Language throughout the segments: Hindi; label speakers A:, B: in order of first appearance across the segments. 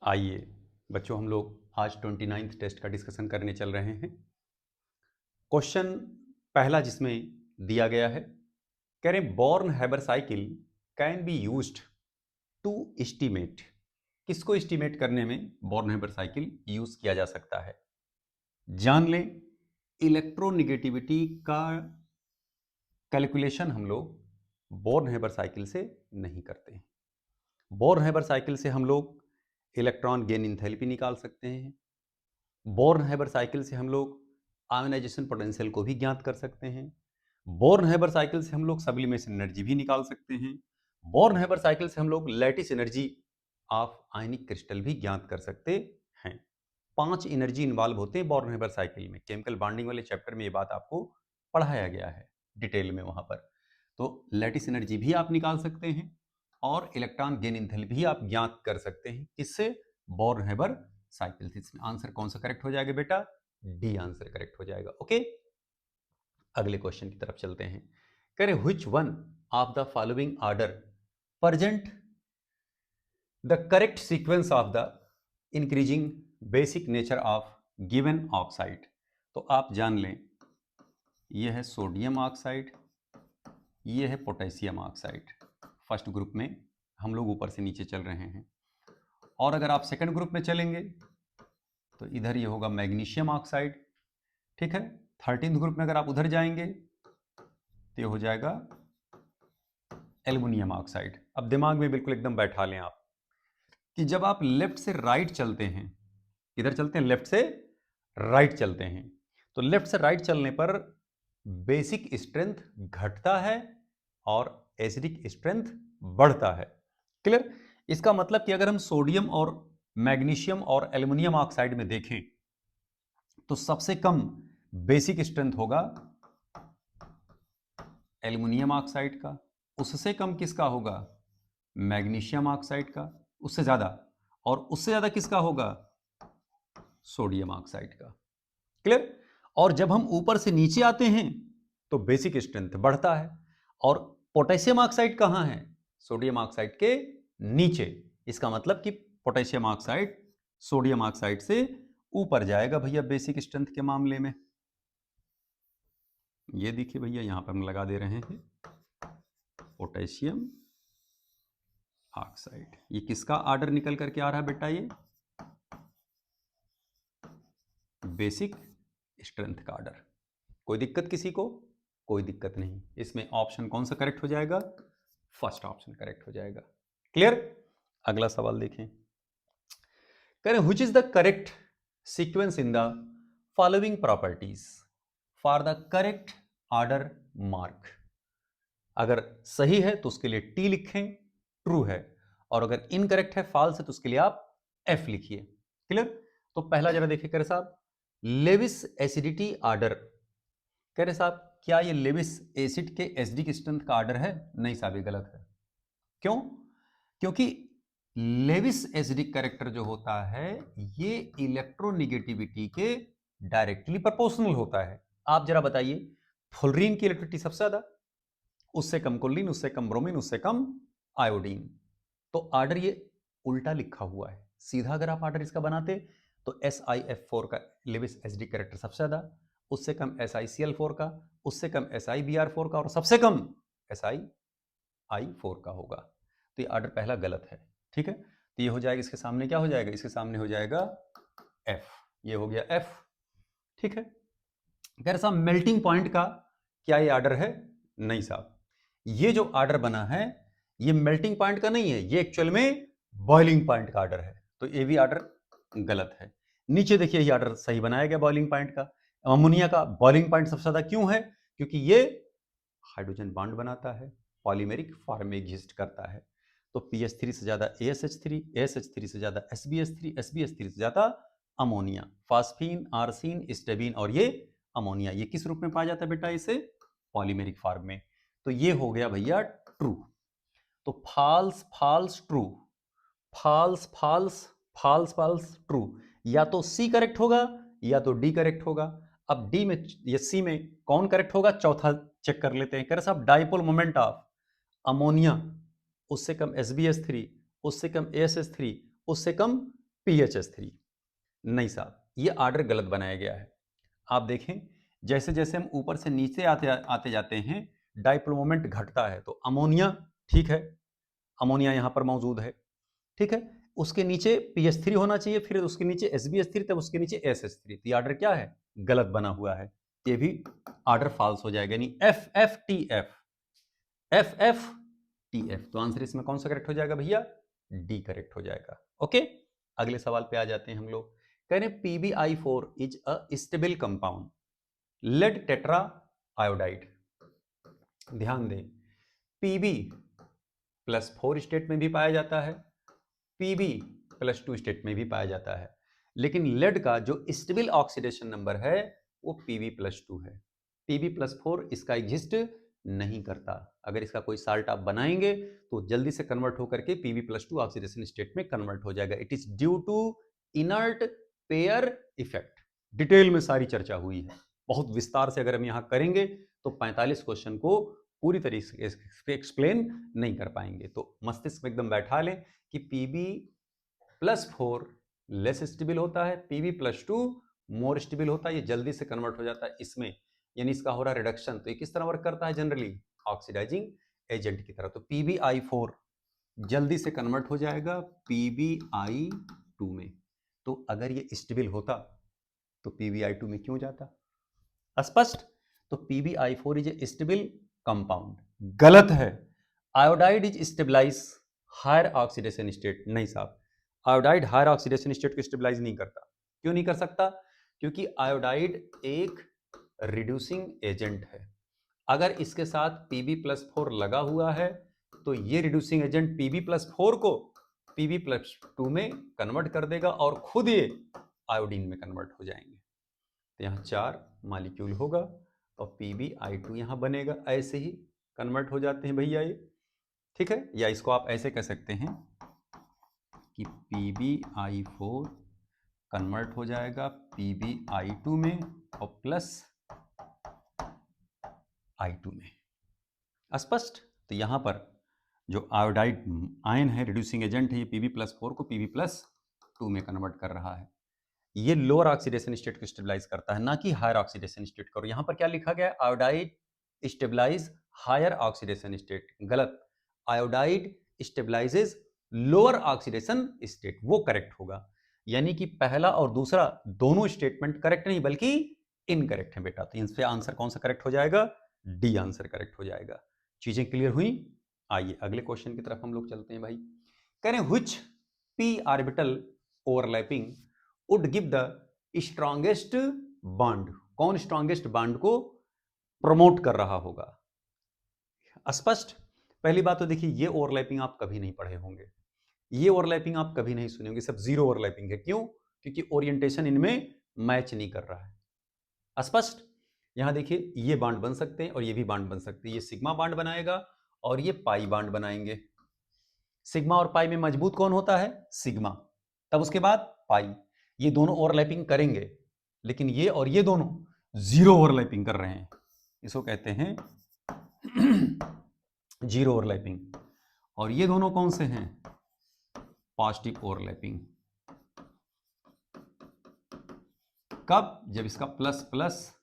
A: आइए बच्चों, हम लोग आज 29th टेस्ट का डिस्कशन करने चल रहे हैं। क्वेश्चन पहला जिसमें दिया गया है, कह रहे Born Haber cycle can be used to estimate. किसको एस्टिमेट करने में बॉर्न हैबर साइकिल यूज किया जा सकता है? जान लें, इलेक्ट्रोनिगेटिविटी का कैलकुलेशन हम लोग बॉर्न हैबर साइकिल से नहीं करते हैं। बॉर्न हैबर साइकिल से हम लोग इलेक्ट्रॉन गेन इंथैल्पी निकाल सकते हैं। बॉर्न हैबर साइकिल से हम लोग आयोनाइजेशन पोटेंशियल को भी ज्ञात कर सकते हैं। बॉर्न हैबर साइकिल से हम लोग सब्लिमेशन एनर्जी भी निकाल सकते हैं। बॉर्न हैबर साइकिल से हम लोग lattice energy of ionic crystal भी ज्ञात कर सकते हैं। 5 एनर्जी इन्वॉल्व होते हैं बॉर्न हैबर साइकिल में। केमिकल बॉन्डिंग वाले चैप्टर में ये बात आपको पढ़ाया गया है डिटेल में वहां पर। तो लैटिस एनर्जी भी आप निकाल सकते हैं और इलेक्ट्रॉन गेन इंथैल्पी भी आप ज्ञात कर सकते हैं। किससे? बॉर्न हैबर साइकिल से। इसमें आंसर कौन सा करेक्ट हो जाएगा बेटा? डी आंसर करेक्ट हो जाएगा। ओके, अगले क्वेश्चन की तरफ चलते हैं। कह रहे which one of the following order present the correct sequence of the increasing basic nature of given oxide. तो आप जान लें, यह है सोडियम ऑक्साइड, यह है पोटेशियम ऑक्साइड। फर्स्ट ग्रुप में हम लोग ऊपर से नीचे चल रहे हैं। और अगर आप सेकंड ग्रुप में चलेंगे तो इधर ये होगा मैग्नीशियम ऑक्साइड। ठीक है, 13th ग्रुप में अगर आप उधर जाएंगे तो ये हो जाएगा एल्युमिनियम ऑक्साइड। अब दिमाग में बिल्कुल एकदम बैठा लें आप कि जब आप लेफ्ट से राइट चलते हैं, किधर चलते हैं? लेफ्ट से राइट चलते हैं। तो लेफ्ट से राइट चलने पर बेसिक स्ट्रेंथ घटता है और एसिडिक स्ट्रेंथ बढ़ता है। क्लियर? इसका मतलब कि अगर हम सोडियम और मैग्नीशियम और एल्युमिनियम ऑक्साइड में देखें तो सबसे कम बेसिक स्ट्रेंथ होगा एल्युमिनियम ऑक्साइड का, उससे कम किसका होगा? मैग्नीशियम ऑक्साइड का, उससे ज्यादा, और उससे ज्यादा किसका होगा? सोडियम ऑक्साइड का। क्लियर? और जब हम ऊपर से नीचे आते हैं तो बेसिक स्ट्रेंथ बढ़ता है। और पोटेशियम ऑक्साइड कहां है? सोडियम ऑक्साइड के नीचे। इसका मतलब कि पोटेशियम ऑक्साइड सोडियम ऑक्साइड से ऊपर जाएगा भैया बेसिक स्ट्रेंथ के मामले में। ये देखिए भैया, यहां पर हम लगा दे रहे हैं पोटेशियम ऑक्साइड। ये किसका ऑर्डर निकल करके आ रहा है बेटा? ये बेसिक स्ट्रेंथ का ऑर्डर। कोई दिक्कत किसी को? कोई दिक्कत नहीं। इसमें ऑप्शन कौन सा करेक्ट हो जाएगा? फर्स्ट ऑप्शन करेक्ट हो जाएगा। क्लियर? अगला सवाल देखें। कह रहे which is the correct sequence in the following properties for the correct order mark. अगर सही है तो उसके लिए टी लिखें, ट्रू है, और अगर इनकरेक्ट है, फॉल्स है, तो उसके लिए आप एफ लिखिए। क्लियर? तो पहला जरा देखिए, कह रहे साहब लेविस एसिडिटी ऑर्डर। कह रहे साहब क्या ये लेविस एसिड के एसिडिक स्ट्रेंथ का ऑर्डर है? नहीं साहब, ये गलत है। क्यों? क्योंकि लेविस एसिडिक कैरेक्टर जो होता है ये इलेक्ट्रोनिगेटिविटी के डायरेक्टली प्रोपोर्शनल होता है। आप जरा बताइए, फ्लोरीन की इलेक्ट्रिसिटी सबसे ज्यादा, उससे कम क्लोरीन, उससे कम ब्रोमीन, उससे कम आयोडीन। तो ऑर्डर ये उल्टा लिखा हुआ है। सीधा अगर आप ऑर्डर इसका बनाते तो SiF4 का लेविस एसिडिक कैरेक्टर सबसे ज्यादा, उससे कम SiCl4 का, उससे कम SiBr4 का, और सबसे कम SiI4 का होगा। तो ये ऑर्डर पहला गलत है। ठीक है, तो ये हो जाएगा, इसके सामने क्या हो जाएगा? इसके सामने हो जाएगा F। ये हो गया F। ठीक है, कह रहे साहब मेल्टिंग पॉइंट का क्या ये ऑर्डर है? नहीं साहब, ये जो ऑर्डर बना है ये मेल्टिंग पॉइंट का नहीं है, ये एक्चुअल में बॉइलिंग पॉइंट का ऑर्डर है। तो ये भी ऑर्डर गलत है। नीचे देखिए, ये ऑर्डर सही बनाया गया बॉइलिंग पॉइंट का। अमोनिया का बॉइलिंग पॉइंट सबसे ज्यादा क्यों है? क्योंकि ये हाइड्रोजन बॉन्ड बनाता है, पॉलीमेरिक फॉर्म में एग्जिस्ट करता है। तो PH3 से ज्यादा ASH3, ASH3 से ज्यादा SbH3, SbH3 से ज्यादा अमोनिया, फास्फीन, आर्सिन, स्टेबिन, और ये अमोनिया, ये किस रूप में पाया जाता है बेटा? इसे पॉलीमेरिक फॉर्म में। तो ये हो गया भैया ट्रू। तो false false true, false false false false true. या तो सी करेक्ट होगा या तो डी करेक्ट होगा। अब डी में या सी में कौन करेक्ट होगा? चौथा चेक कर लेते हैं। कह रहे साहब डाइपोल मोमेंट ऑफ अमोनिया उससे कम SbH3, उससे कम ASH3, उससे कम PHS3। नहीं साहब, ये ऑर्डर गलत बनाया गया है। आप देखें, जैसे जैसे हम ऊपर से नीचे आते आते जाते हैं, डाइपोल मोमेंट घटता है। तो अमोनिया, ठीक है, अमोनिया यहां पर मौजूद है, ठीक है, उसके नीचे PH3 होना चाहिए, फिर उसके नीचे SbH3, तब उसके नीचे SH3। तो ये ऑर्डर क्या है? गलत बना हुआ है, ये भी ऑर्डर फॉल्स हो जाएगा, यानी FFTF, FFTF। तो आंसर इसमें कौन सा करेक्ट हो जाएगा भैया? डी करेक्ट हो जाएगा। ओके, अगले सवाल पे आ जाते हैं हम लोग। कह रहे हैं PbI4 is a stable compound lead tetra iodide. ध्यान दें, Pb+4 स्टेट में भी पाया जाता है, Pb+2 स्टेट में भी पाया जाता है, लेकिन लेड का जो स्टेबल ऑक्सीडेशन नंबर है वो Pb+2 है। Pb+4 इसका एग्जिस्ट नहीं करता। अगर इसका कोई साल्ट आप बनाएंगे तो जल्दी से कन्वर्ट होकर के Pb+2 ऑक्सीडेशन स्टेट में कन्वर्ट हो जाएगा। It is due to inert pair effect. Detail में सारी चर्चा हुई है, बहुत विस्तार से अगर हम यहां करेंगे तो 45 क्वेश्चन को पूरी तरीके से एक्सप्लेन नहीं कर पाएंगे। तो मस्तिष्क में एकदम बैठा लें कि Pb+4 लेस स्टेबल होता है, Pb+2 मोर स्टेबल होता है, ये जल्दी से कन्वर्ट हो जाता है इसमें, यानी इसका हो रहा है रिडक्शन। तो ये किस तरह वर्क करता है? जनरली ऑक्सीडाइजिंग एजेंट की तरह। तो PbI4 जल्दी से कन्वर्ट हो जाएगा PbI2 में। तो अगर ये स्टेबल होता तो PbI2 में क्यों जाता? स्पष्ट? तो PbI4 is a stable compound. गलत है, iodide is stabilize higher oxidation state. नहीं साहब, आयोडाइड हायर ऑक्सीडेशन स्टेट को स्टेबलाइज नहीं करता। क्यों नहीं कर सकता? क्योंकि आयोडाइड एक रिड्यूसिंग एजेंट है। अगर इसके साथ Pb+4 लगा हुआ है तो ये रिड्यूसिंग एजेंट Pb+4 को Pb+2 में कन्वर्ट कर देगा और खुद ये आयोडीन में कन्वर्ट हो जाएंगे। तो यहाँ 4 मॉलिक्यूल होगा और PbI2 यहाँ बनेगा। ऐसे ही कन्वर्ट हो जाते हैं भैया ये, ठीक है। या इसको आप ऐसे कह सकते हैं कि PbI4 कन्वर्ट हो जाएगा PbI2 में और प्लस I2 में। स्पष्ट? तो यहां पर जो आयोडाइड आयन है, रिड्यूसिंग एजेंट है, ये Pb+4 को Pb+2 में कन्वर्ट कर रहा है। ये लोअर ऑक्सीडेशन स्टेट को स्टेबलाइज करता है, ना कि हायर ऑक्सीडेशन स्टेट को। यहां पर क्या लिखा गया? Iodide stabilise higher oxidation state. गलत, iodide stabilises lower oxidation state, वो करेक्ट होगा। यानी कि पहला और दूसरा दोनों स्टेटमेंट करेक्ट नहीं बल्कि इनकरेक्ट है बेटा। तो इससे आंसर कौन सा करेक्ट हो जाएगा? डी आंसर करेक्ट हो जाएगा। चीजें क्लियर हुई? आइए अगले क्वेश्चन की तरफ हम लोग चलते हैं भाई। कह रहे हैं which p orbital overlapping would give the strongest bond. कौन स्ट्रॉन्गेस्ट बॉन्ड को प्रमोट कर रहा होगा? स्पष्ट? पहली बात तो देखिए, ये ओवरलैपिंग आप कभी नहीं पढ़े होंगे, ये ओवरलैपिंग आप कभी नहीं सुने होंगे, सब जीरो ओवरलैपिंग है। क्यों? क्योंकि ओरिएंटेशन इनमें मैच नहीं कर रहा है। स्पष्ट? यहां देखिए, ये बांड बन सकते हैं और ये भी बांड बन सकते हैं। ये सिग्मा बांड बनाएगा और ये पाई बांड बनाएंगे। सिग्मा और पाई में मजबूत कौन होता है? सिग्मा। तब उसके बाद पाई। ये दोनों ओवरलैपिंग करेंगे, लेकिन ये और ये दोनों जीरो ओवरलैपिंग कर रहे हैं। इसको कहते हैं जीरो ओवरलैपिंग। और ये दोनों कौन से हैं? Positive overlapping. कब? जब इसका प्लस प्लस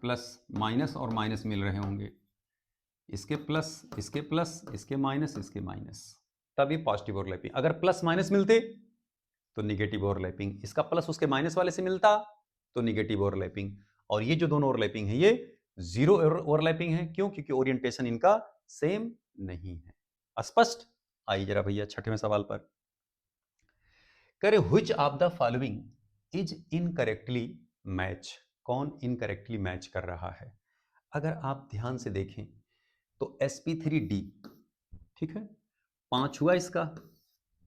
A: प्लस माइनस और माइनस मिल रहे होंगे, इसके प्लस इसके प्लस इसके माइनस इसके माइनस, तब ये पॉजिटिव ओवरलैपिंग। अगर प्लस माइनस मिलते तो निगेटिव ओवरलैपिंग। इसका प्लस उसके माइनस वाले से मिलता तो निगेटिव ओवरलैपिंग। और ये जो दोनों ओवरलैपिंग है ये जीरो ओवरलैपिंग है। क्यों? क्योंकि ओरिएंटेशन इनका सेम नहीं है। स्पष्ट? आइए जरा भैया छठवें सवाल पर। करे which of the following is incorrectly match. कौन इनकरेक्टली मैच कर रहा है? अगर आप ध्यान से देखें तो sp3d, ठीक है, 5 हुआ इसका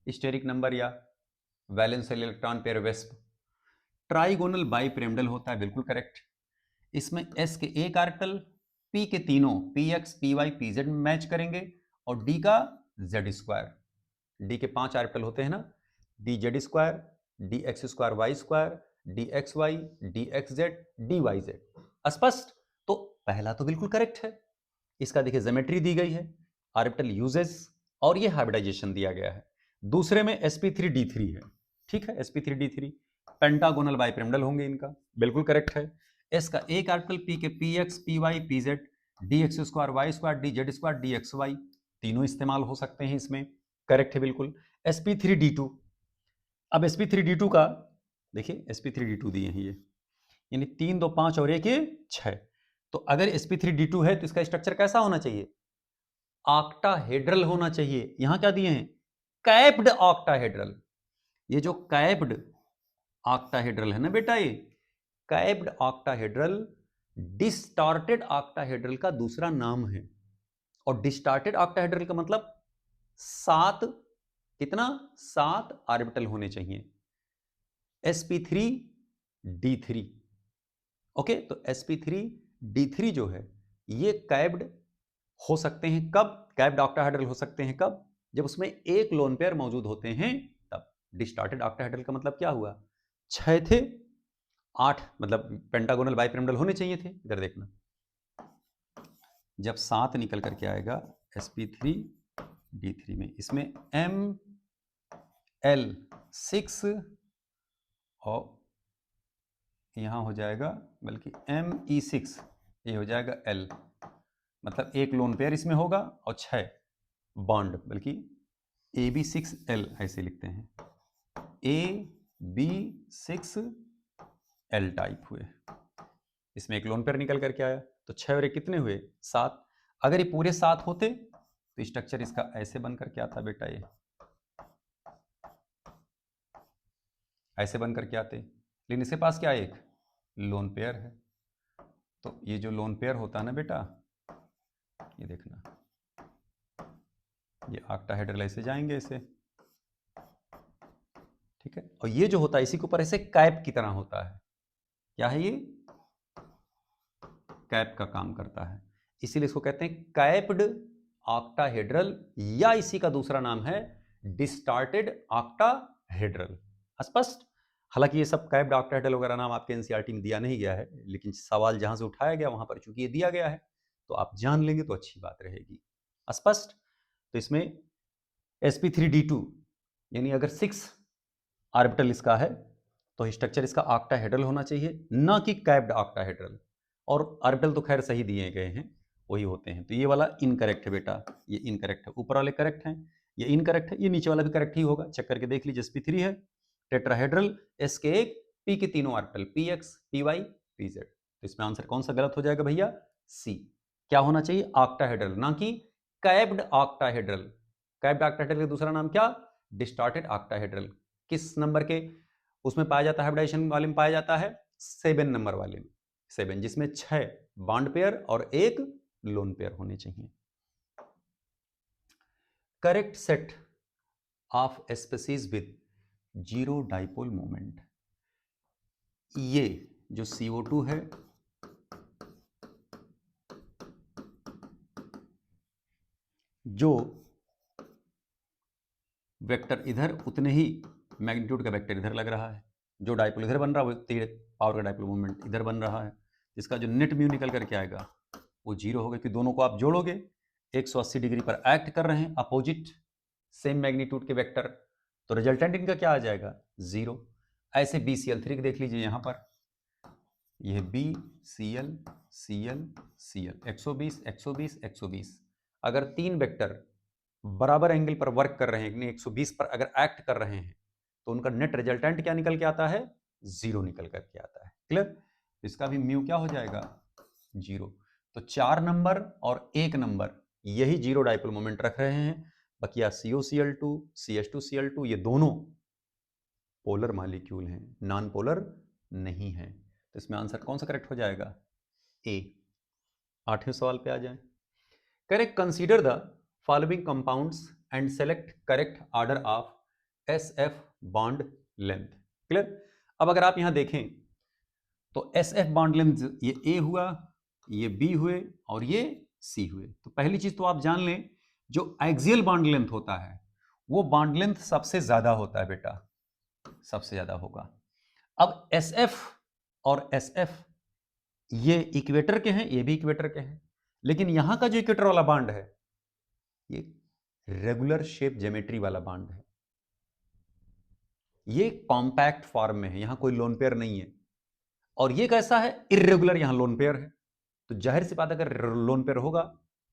A: स्टेरिक नंबर या valence electron pair wasp. Trigonal bipyramidal होता है, बिल्कुल करेक्ट। इसमें s के एक ऑर्बिटल, p के तीनों px py pz में मैच करेंगे और d का z स्क्वायर। d के 5 ऑर्बिटल होते हैं ना, dz square, dx square y square, dxy, dxz, dyz। स्पष्ट? तो पहला तो बिल्कुल करेक्ट है। इसका देखिए ज्योमेट्री दी गई है, ऑर्बिटल यूजेस और ये हाइब्रिडाइजेशन दिया गया है। दूसरे में sp3d3 है, ठीक है, sp3d3 पेंटागोनल बाइपिरामिडल होंगे इनका, बिल्कुल करेक्ट है। एस का एक ऑर्बिटल पी के P X P Y P Z D X square Y square D Z square D X Y, तीनों इस्तेमाल हो सकते हैं इसमें, करेक्ट है बिल्कुल। sp3d2, अब sp3d2 का देखिए, sp3d2 दिए हैं ये, यानी 3 2 5 और 1 6। तो अगर sp3d2 है तो इसका स्ट्रक्चर कैसा होना चाहिए? ऑक्टाहेड्रल होना चाहिए। यहां क्या दिए हैं? Capped octahedral. ये जो कैप्ड ऑक्टाहेड्रल है ना बेटा, ये कैप्ड ऑक्टाहेड्रल डिस्टॉर्टेड ऑक्टाहेड्रल का दूसरा नाम है। और डिस्टॉर्टेड ऑक्टाहेड्रल का मतलब 7 कितना 7 ऑर्बिटल होने चाहिए, sp3d3। ओके, तो sp3d3 जो है ये कैप्ड हो सकते हैं कब? कैप्ड ऑक्टाहेड्रल हो सकते हैं कब? जब उसमें एक लोन पेयर मौजूद होते हैं तब। डिस्टॉर्टेड ऑक्टाहेड्रल का मतलब क्या हुआ? 6 थे, 8 मतलब पेंटागोनल बाइपिरामिडल होने चाहिए थे। इधर देखना, जब 7 निकल करके आएगा sp3d3 में, इसमें ml6 और यहां हो जाएगा बल्कि me6, ये हो जाएगा l, मतलब एक लोन पेयर इसमें होगा और 6 बॉन्ड, बल्कि AB6L ऐसे लिखते हैं, AB6L टाइप हुए। इसमें एक लोन पेयर निकल करके आया, तो 6 और 1 कितने हुए? 7। अगर ये पूरे 7 होते तो स्ट्रक्चर इसका ऐसे बन करके आता बेटा, ये ऐसे बन करके आते, लेकिन इसके पास क्या है? एक लोन पेयर है। तो ये जो लोन पेयर होता है ना बेटा, ये देखना, ये ऑक्टाहेड्रल ऐसे जाएंगे ऐसे, ठीक है। और ये जो होता है इसी के ऊपर ऐसे कैप की तरह होता है। क्या है ये? कैप का काम करता है, इसीलिए इसको कहते हैं कैप्ड ऑक्टाहेड्रल, या इसी का दूसरा नाम है डिस्टॉर्टेड ऑक्टाहेड्रल। स्पष्ट? हालांकि ये सब कैप्ड ऑक्टाहेड्रल वगैरह नाम आपके एनसीईआरटी में दिया नहीं गया है, लेकिन सवाल जहां से उठाया गया वहां पर चूंकि ये दिया गया है तो आप जान लेंगे तो अच्छी बात रहेगी। स्पष्ट? तो इसमें sp3d2 यानी अगर 6 ऑर्बिटल इसका है तो स्ट्रक्चर इसका ऑक्टाहेड्रल होना चाहिए, ना कि कैप्ड ऑक्टाहेड्रल। और ऑर्बिटल तो खैर सही दिए गए हैं, वही होते हैं। तो ये वाला इनकरेक्ट है बेटा, ये इनकरेक्ट है। ऊपर वाले करेक्ट हैं, ये इनकरेक्ट है, ये नीचे वाला भी करेक्ट ही होगा। चेक करके देख लीजिए, sp3 है टेट्राहेड्रल, s के एक, p के तीनों ऑर्बिटल px py pz। तो इसमें आंसर कौन सा गलत हो जाएगा भैया? सी। क्या होना चाहिए? ऑक्टाहेड्रल, ना कि कैप्ड ऑक्टाहेड्रल। कैप्ड ऑक्टाहेड्रल का दूसरा नाम क्या? Distorted octahedral. किस नंबर के उसमें पाया जाता है? हाइब्रिडाइजेशन वाले में पाया जाता है 7 नंबर वाले में, 7, जिसमें 6 बॉन्ड पेयर और 1 लोन पेयर होने चाहिए। Correct set of species with zero dipole moment. ये जो CO2 है जो वेक्टर इधर उतने ही मैग्नीट्यूड का वेक्टर इधर लग रहा है, जो डाइपोल इधर बन रहा है वो पावर का डाइपोल मोमेंट इधर बन रहा है, जिसका जो नेट म्यू निकल करके आएगा वो 0 होगा, कि दोनों को आप जोड़ोगे 180 डिग्री पर एक्ट कर रहे हैं अपोजिट सेम मैग्नीट्यूड के वेक्टर, तो रिजल्टेंट इनका क्या आ जाएगा? 0। ऐसे BCl3 देख लीजिए, यहाँ पर यह BCl Cl Cl 120 120 120, अगर 3 वेक्टर बराबर एंगल पर वर्क कर रहे हैं, 120 पर अगर एक्ट कर रहे हैं तो उनका नेट रिजल्टेंट क्या निकल के आता है? 0 निकल करके आता है। क्लियर? इसका भी म्यू क्या हो जाएगा? 0। तो 4 नंबर और 1 नंबर यही जीरो डाइपोल मोमेंट रख रहे हैं, बाकी COCl2 CH2Cl2 ये दोनों पोलर मॉलिक्यूल हैं, नॉन पोलर नहीं है। तो इसमें आंसर कौन सा करेक्ट हो जाएगा? ए। 8वें सवाल पे आ जाए। Correct, consider the following compounds and select correct order of SF bond length. Clear? अब अगर आप यहां देखें तो SF बॉन्ड लेंथ ये A हुआ, ये B हुए और ये C हुए। तो पहली चीज तो आप जान लें, जो एक्सियल बॉन्ड लेंथ होता है वो बॉन्ड लेंथ सबसे ज्यादा होता है बेटा, सबसे ज्यादा होगा। अब SF और SF ये इक्वेटर के हैं, ये भी इक्वेटर के हैं, लेकिन यहां का जो इक्वेटर वाला बॉन्ड है ये रेगुलर शेप ज्योमेट्री वाला बॉन्ड है, ये कॉम्पैक्ट फॉर्म में है, यहां कोई लोन पेयर नहीं है, और ये कैसा है, इर्रेगुलर, यहां लोन पेयर है। तो जाहिर सी बात, अगर लोन पेयर होगा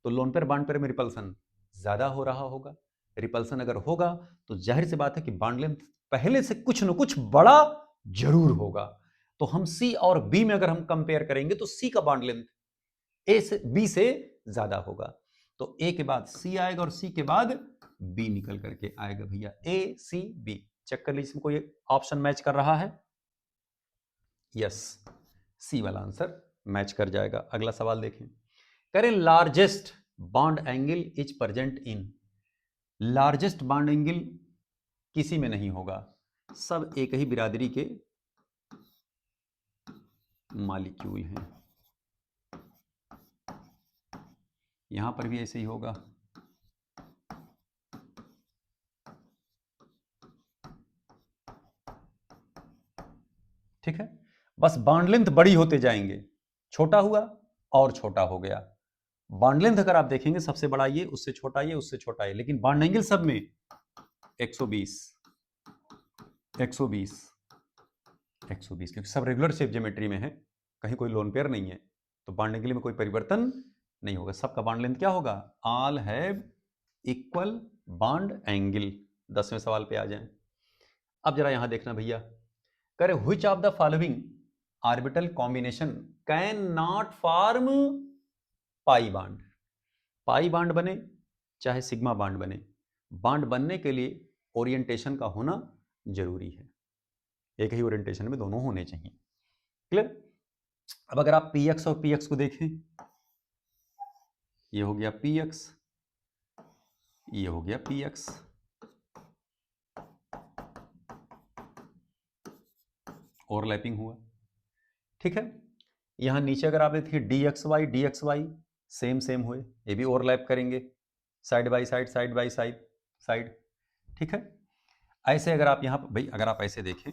A: तो लोन पेयर बॉन्ड पेयर में रिपल्सन ज्यादा हो रहा होगा। रिपल्सन अगर होगा तो जाहिर सी बात है कि बॉन्ड लेंथ पहले से कुछ न कुछ बड़ा जरूर होगा। तो हम सी और बी में अगर हम कंपेयर करेंगे तो सी का बॉन्ड लेंथ ए से बी से ज्यादा होगा। तो ए के बाद सी आएगा और सी के बाद बी निकल करके आएगा भैया, ए सी बी। चेक कर लीजिए, कोई ऑप्शन मैच कर रहा है? यस, सी वाला आंसर मैच कर जाएगा। अगला सवाल देखें, करें largest bond angle is present in. Largest bond angle किसी में नहीं होगा, सब एक ही बिरादरी के मालिक्यूल हैं। यहां पर भी ऐसे ही होगा। ठीक है, बस बॉन्ड लेंथ बड़ी होते जाएंगे, छोटा हुआ और छोटा हो गया। बॉन्ड लेंथ अगर आप देखेंगे सबसे बड़ा ये, उससे छोटा ये, उससे छोटा ये, लेकिन बॉन्ड एंगल सब में 120 120 120, क्योंकि सब रेगुलर शेप ज्योमेट्री में है, कहीं कोई लोन पेयर नहीं है, तो बॉन्ड एंगल में कोई परिवर्तन नहीं होगा। सबका बॉन्ड लेंथ क्या होगा? All have equal bond angle. 10वें सवाल पे आ जाएं। अब जरा यहां देखना भैया, करे which of the following orbital combination can not form pi bond. Pi bond बने चाहे सिग्मा बॉन्ड बने, बॉन्ड बनने के लिए ओरिएंटेशन का होना जरूरी है, एक ही ओरिएंटेशन में दोनों होने चाहिए। क्लियर? अब अगर आप px और px को देखें, ये हो गया px, ये हो गया px, ओवरलैपिंग हुआ। ठीक है, यहां नीचे अगर आप देखिए dxy सेम सेम हुए, ये भी ओवरलैप करेंगे, side by side, side by side side. ठीक है, ऐसे अगर आप यहां भाई, अगर आप ऐसे देखें,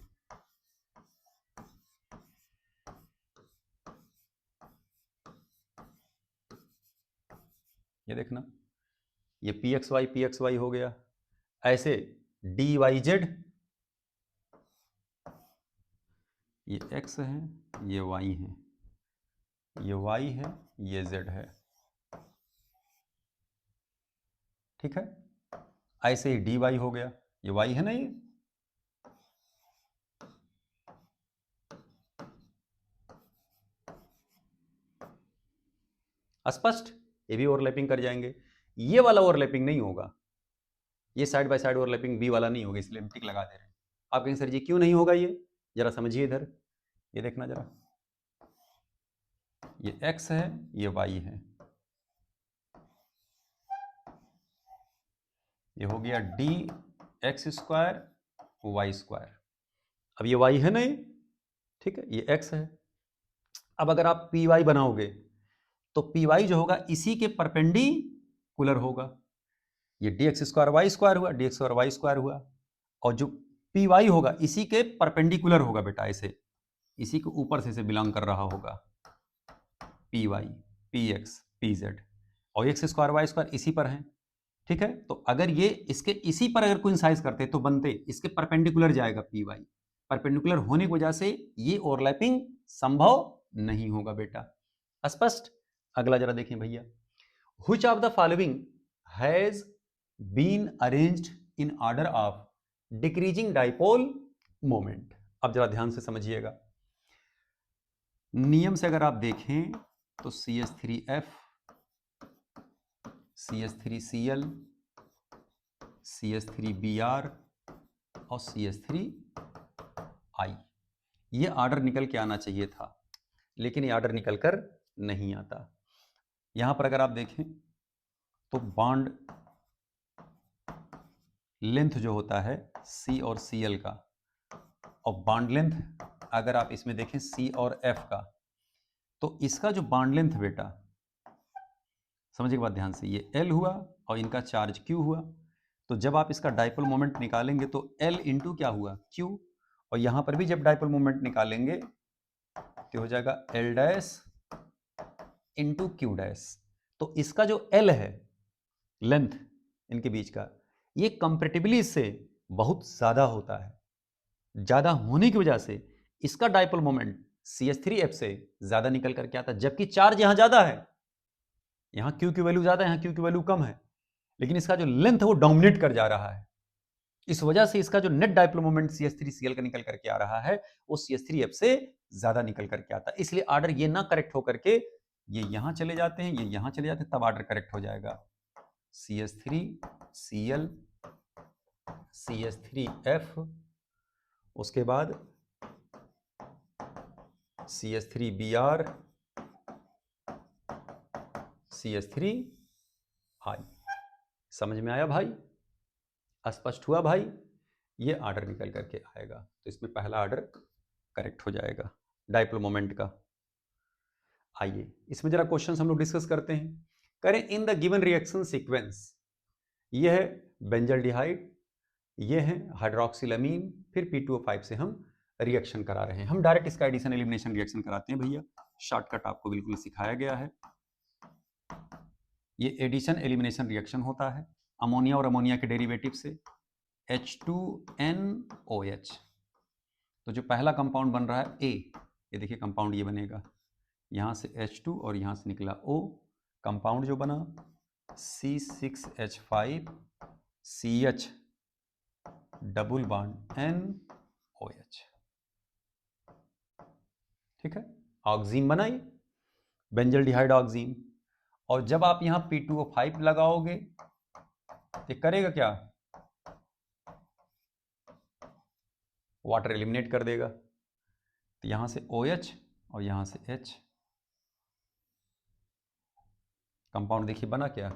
A: ये देखना, ये pxy हो गया, ऐसे dyz, ये x है, ये y है, ये y है, ये z है। ठीक है, ऐसे ही dy हो गया, ये y है ना, ये स्पष्ट, ये भी ओवरलैपिंग कर जाएंगे। ये वाला ओवरलैपिंग नहीं होगा, ये side by side overlapping B वाला नहीं होगा, इसलिए हम टिक लगा दे रहे हैं। आप कहेंगे सर जी क्यों नहीं होगा, ये जरा समझिए इधर, ये देखना जरा, ये x है, ये y है, ये हो गया dx² y²। अब ये y है ना ये, ठीक है, ये x है। अब अगर आप py बनाओगे तो py जो होगा इसी के परपेंडिकुलर होगा, ये dx² y² हुआ, dx² y² हुआ, और जो py होगा इसी के परपेंडिकुलर होगा बेटा, ऐसे इसी के ऊपर से बिलोंग कर रहा होगा, py px pz, और x² y² इसी पर है। ठीक है, तो अगर ये इसके इसी पर अगर कोइंसाइड करते तो बनते, इसके परपेंडिकुलर जाएगा py, परपेंडिकुलर होने की वजह से ये ओवरलैपिंग संभव नहीं होगा बेटा। स्पष्ट? अगला जरा देखें भैया, which of the following has been arranged in order of decreasing dipole moment. अब जरा ध्यान से समझिएगा, नियम से अगर आप देखें तो CH3F, CH3Cl, CH3Br और CH3I, ये ऑर्डर निकल के आना चाहिए था, लेकिन ये ऑर्डर निकल कर नहीं आता। यहां पर अगर आप देखें तो बॉन्ड लेंथ जो होता है C और Cl का, और बॉन्ड लेंथ अगर आप इसमें देखें C और F का, तो इसका जो बॉन्ड लेंथ बेटा, समझिए बात ध्यान से, ये L हुआ और इनका चार्ज Q हुआ, तो जब आप इसका डाइपोल मोमेंट निकालेंगे तो L इंटू क्या हुआ, Q, और यहां पर भी जब डाइपोल मोमेंट निकालेंगे तो हो जाएगा L dash into Q dash. तो इसका जो L है, लेंथ इनके बीच का, ये कंपैरेटिवली इससे बहुत ज्यादा होता है, ज़्यादा होने की वजह से इसका डाइपोल मोमेंट CH3F से ज़्यादा निकल करके आता है, जबकि चार्ज यहाँ ज़्यादा है, यहाँ Q की वैल्यू ज़्यादा है, यहाँ Q की वैल्यू कम है, लेकिन इसका जो लेंथ है वो डोमिनेट कर जा रहा है। इस वजह से इसका जो नेट डाइपोल मोमेंट CH3Cl का निकल करके आ रहा है वो CH3F से ज़्यादा निकल करके आता है। इसलिए ऑर्डर ये ना करेक्ट हो करके ये यहाँ चले जाते हैं, ये यहाँ चले जाते हैं, तब ऑर्डर करेक्ट हो जाएगा। CH3Cl, CH3F, उसके बाद CH3Br, CH3I। समझ में आया भाई? स्पष्ट हुआ भाई? ये ऑर्डर निकल करके आएगा, तो इसमें पहला ऑर्डर करेक्ट हो जाएगा डाइपोल मोमेंट का। आइए इसमें जरा क्वेश्चंस हम लोग डिस्कस करते हैं। करें in the given reaction sequence, ये है बेंजल्डिहाइड, ये है हाइड्रोक्सिलामीन, फिर P2O5 से हम रिएक्शन करा रहे हैं। हम डायरेक्ट इसका एडिशन एलिमिनेशन रिएक्शन कराते हैं भैया, शॉर्टकट आपको बिल्कुल सिखाया गया है। ये एडिशन एलिमिनेशन रिएक्शन होता है अमोनिया और अमोनिया के डेरिवेटिव से H2NOH। तो जो पहला कंपाउंड बन रहा है A, ये देखिए कंपाउंड ये बनेगा, यहाँ से H2 और यहाँ से निकला O, कंपाउंड जो बना C6H5CH डबल बॉन्ड NOH। ठीक है, ऑक्सीन बना ये बेंजल्डिहाइड ऑक्सीन। और जब आप यहाँ P2O5 लगाओगे तो करेगा क्या? वाटर एलिमिनेट कर देगा। तो यहाँ से OH और यहाँ से H, कंपाउंड देखिए बना क्या?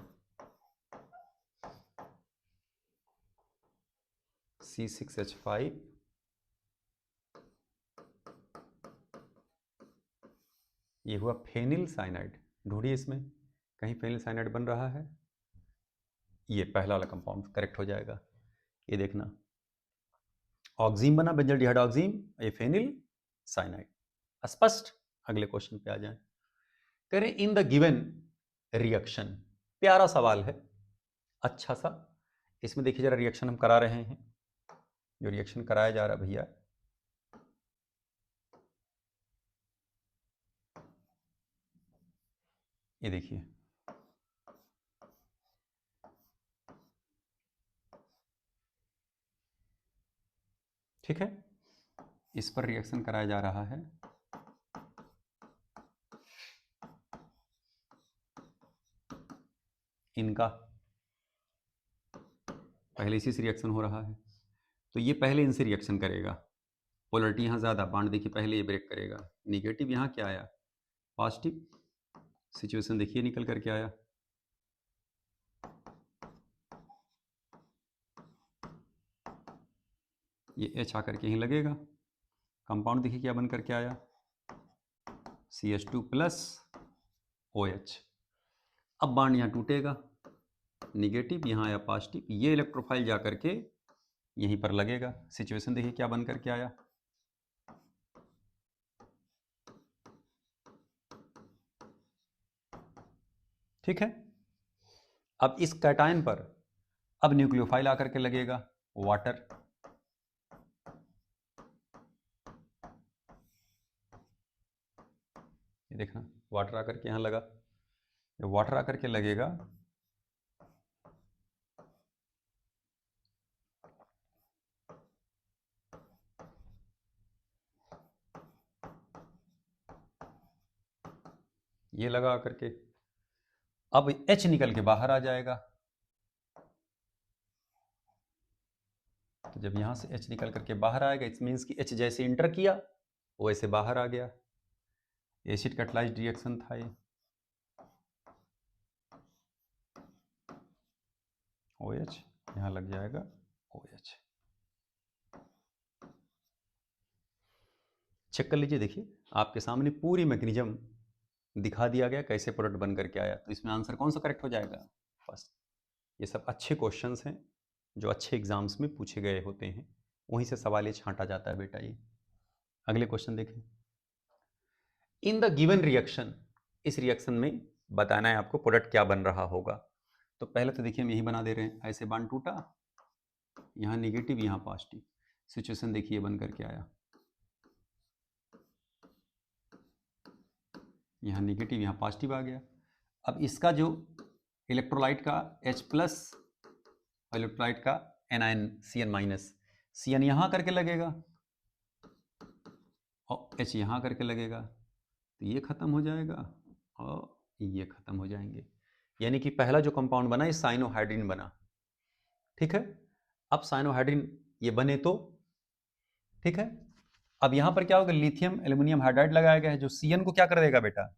A: C6H5 ये हुआ फेनिल साइनाइड। ढूंढिए इसमें कहीं फेनिल साइनाइड बन रहा है? ये पहला वाला कंपाउंड करेक्ट हो जाएगा। ये देखना ऑक्सीन बना बेंजल्डिहाइड ऑक्सीन, ये फेनिल साइनाइड। स्पष्ट? अगले क्वेश्चन पे आ जाएं। करें इन द गिवन रिएक्शन, प्यारा सवाल है अच्छा सा। इसमें देखिए जरा रिएक्शन हम करा रहे हैं, जो रिएक्शन कराया जा रहा है भैया, ये देखिए ठीक है, इस पर रिएक्शन कराया जा रहा है। इनका पहले इसी से रिएक्शन हो रहा है, तो ये पहले इनसे रिएक्शन करेगा। पोलरिटी यहाँ ज़्यादा, बॉन्ड देखिए पहले ये ब्रेक करेगा। निगेटिव यहाँ क्या आया? पॉजिटिव। सिचुएशन देखिए निकल करके आया। ये H आकर के ही लगेगा। कंपाउंड देखिए क्या बन करके आया? CH2 plus OH। अब बॉन्ड यहाँ टूटेगा, निगेटिव यहाँ आया पॉजिटिव, ये इलेक्ट्रोफाइल जा करके यहीं पर लगेगा। सिचुएशन देखिए क्या बन करके आया? ठीक है, अब इस कैटायन पर अब न्यूक्लियोफाइल आकर के लगेगा, वाटर। ये देखना वाटर आकर के यहाँ लगा, जब वाटर आकर के लगेगा ये लगा आकर के, अब H निकल के बाहर आ जाएगा। तो जब यहाँ से H निकल करके बाहर आएगा, इट मीन्स कि H जैसे इंटर किया वैसे बाहर आ गया। एसिड कैटालाइज्ड रिएक्शन था ये। OH यहाँ लग जाएगा OH। चेक कर लीजिए, देखिए आपके सामने पूरी मैकेनिज्म दिखा दिया गया कैसे प्रोडक्ट बन करके आया। तो इसमें आंसर कौन सा करेक्ट हो जाएगा? फर्स्ट। ये सब अच्छे क्वेश्चंस हैं जो अच्छे एग्जाम्स में पूछे गए होते हैं, वहीं से सवाल ये छांटा जाता है बेटा। ये अगले क्वेश्चन देखें। इन द गिवन रिएक्शन, इस रिएक्शन में बताना है आपको प्रोडक्ट क्या बन रहा होगा। तो पहले तो देखिए हम यही बना दे रहे हैं, ऐसे बॉन्ड टूटा, यहाँ निगेटिव यहाँ पॉजिटिव, सिचुएशन देखिए बन करके आया, यहाँ नेगेटिव यहाँ पॉजिटिव आ गया। अब इसका जो इलेक्ट्रोलाइट का H प्लस और इलेक्ट्रोलाइट का एनायन Cn-, Cn यहाँ करके लगेगा और H यहाँ करके लगेगा, तो ये खत्म हो जाएगा और ये खत्म हो जाएंगे। यानी कि पहला जो कंपाउंड बना ये साइनोहाइड्रिन बना, ठीक है। अब साइनोहाइड्रिन ये बने तो ठीक है। अब यहां पर क्या होगा, लिथियम एल्यूमिनियम हाइड्राइड लगाया गया है जो Cn को क्या कर देगा बेटा,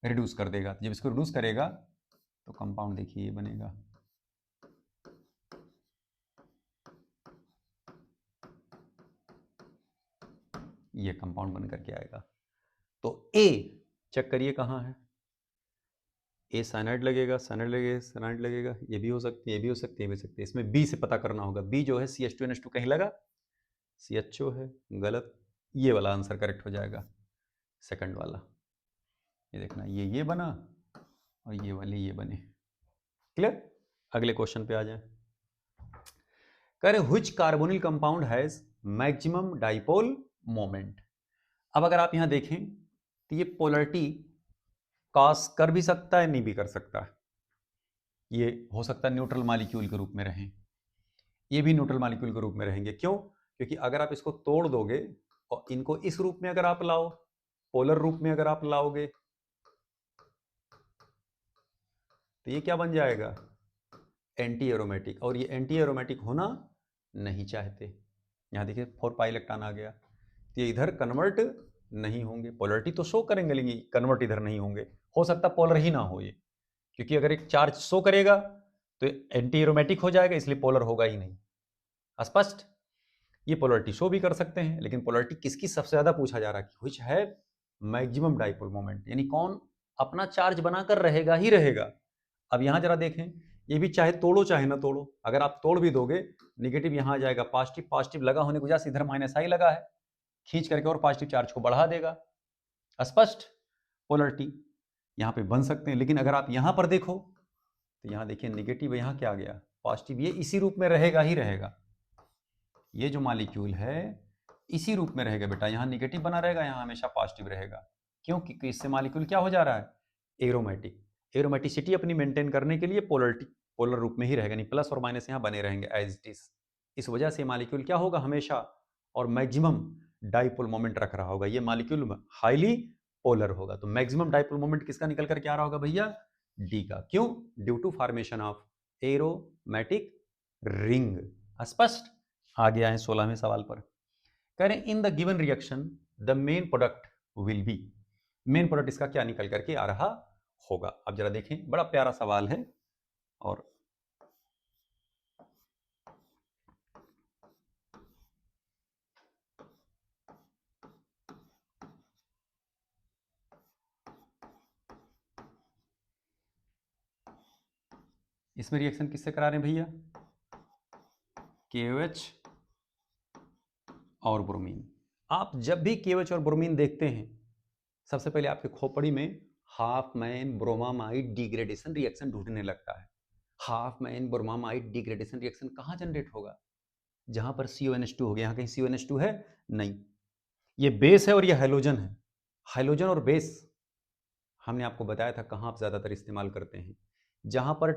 A: रिड्यूस कर देगा। जब इसको रिड्यूस करेगा तो कंपाउंड देखिए ये बनेगा, ये कंपाउंड बन करके आएगा। तो ए चेक करिए कहाँ है, ए साइनाइड लगेगा, साइनाइड लगेगा, साइनाइड लगेगा, ये भी हो सकती है, ये भी हो सकती है, ये भी हो सकती है। इसमें बी से पता करना होगा, बी जो है CH2NH2 कहीं लगा, CHO है, गलत। ये वाला आंसर करेक्ट हो जाएगा, सेकंड वाला। ये देखना, ये बना और ये वाले ये बने। क्लियर। अगले क्वेश्चन पे आ जाए। कह रहे which carbonyl compound has maximum dipole moment. अब अगर आप यहां देखें तो ये पोलरिटी कॉस कर भी सकता है, नहीं भी कर सकता है। ये हो सकता है न्यूट्रल मॉलिक्यूल के रूप में रहें, ये भी न्यूट्रल मॉलिक्यूल के रूप में रहेंगे। क्यों? क्योंकि अगर आप इसको तोड़ दोगे और इनको इस रूप में अगर आप लाओ, पोलर रूप में अगर आप लाओगे, तो ये क्या बन जाएगा, एंटी एरोमेटिक। और ये एंटी एरोमेटिक होना नहीं चाहते। यहां देखिए 4 पाई इलेक्ट्रॉन आ गया, तो ये इधर कन्वर्ट नहीं होंगे। पोलरिटी तो शो करेंगे लेकिन कन्वर्ट इधर नहीं होंगे। हो सकता पोलर ही ना हो ये, क्योंकि अगर एक चार्ज शो करेगा तो एंटी एरोमेटिक हो जाएगा, इसलिए पोलर होगा ही नहीं। स्पष्ट। ये पोलरिटी शो भी कर सकते हैं, लेकिन पोलरिटी किसकी सबसे ज्यादा पूछा जा रहा है, व्हिच है मैक्सिमम डाइपोल मोमेंट, यानी कौन अपना चार्ज बनाकर रहेगा ही रहेगा। अब यहां जरा देखें, ये भी चाहे तोड़ो चाहे ना तोड़ो, अगर आप तोड़ भी दोगे निगेटिव यहां आ जाएगा, पॉजिटिव पॉजिटिव लगा होने की वजह से इधर -I लगा है, खींच करके और पॉजिटिव चार्ज को बढ़ा देगा। स्पष्ट। पोलरिटी यहां पे बन सकते हैं, लेकिन अगर आप यहां पर देखो तो यहां देखिए निगेटिव, यहां क्या आ गया पॉजिटिव, ये इसी रूप में रहेगा ही रहेगा। ये जो मॉलिक्यूल है इसी रूप में रहेगा बेटा, यहाँ निगेटिव बना रहेगा, यहाँ हमेशा पॉजिटिव रहेगा। क्यों? क्योंकि इससे मॉलिक्यूल क्या हो जा रहा है, एरोमेटिक। एरोमेटिसिटी अपनी मेंटेन करने के लिए पोलर रूप में ही रहेगा, नहीं प्लस और माइनस यहाँ बने रहेंगे एज इट इज। इस वजह से मॉलिक्यूल क्या होगा हमेशा और मैक्सिमम डाइपोल मोमेंट रख रहा होगा। ये मॉलिक्यूल हाईली पोलर होगा, तो मैक्सिमम डाइपोल मोमेंट किसका निकल करके आ रहा होगा भैया, डी का। क्यों? Due to formation of aromatic ring. स्पष्ट। आ गया है 16वें सवाल पर। कह रहे हैं in the given reaction the main product will be, main product इसका क्या निकल करके आ रहा होगा। अब जरा देखें, बड़ा प्यारा सवाल है और इसमें रिएक्शन किससे करा रहे हैं भैया, KOH और ब्रोमीन। आप जब भी KOH और ब्रोमीन देखते हैं सबसे पहले आपके खोपड़ी में हाफमैन ब्रोमामाइड डिग्रेडेशन रिएक्शन ढूंढने लगता है। हाफमैन ब्रोमामाइड डिग्रेडेशन रिएक्शन कहाँ जनरेट होगा, जहां पर CONH2 हो गया। यहाँ कहीं CONH2 है नहीं, ये बेस है और ये हाइड्रोजन है। हाइड्रोजन और बेस हमने आपको बताया था कहाँ आप ज्यादातर इस्तेमाल करते हैं, जहां पर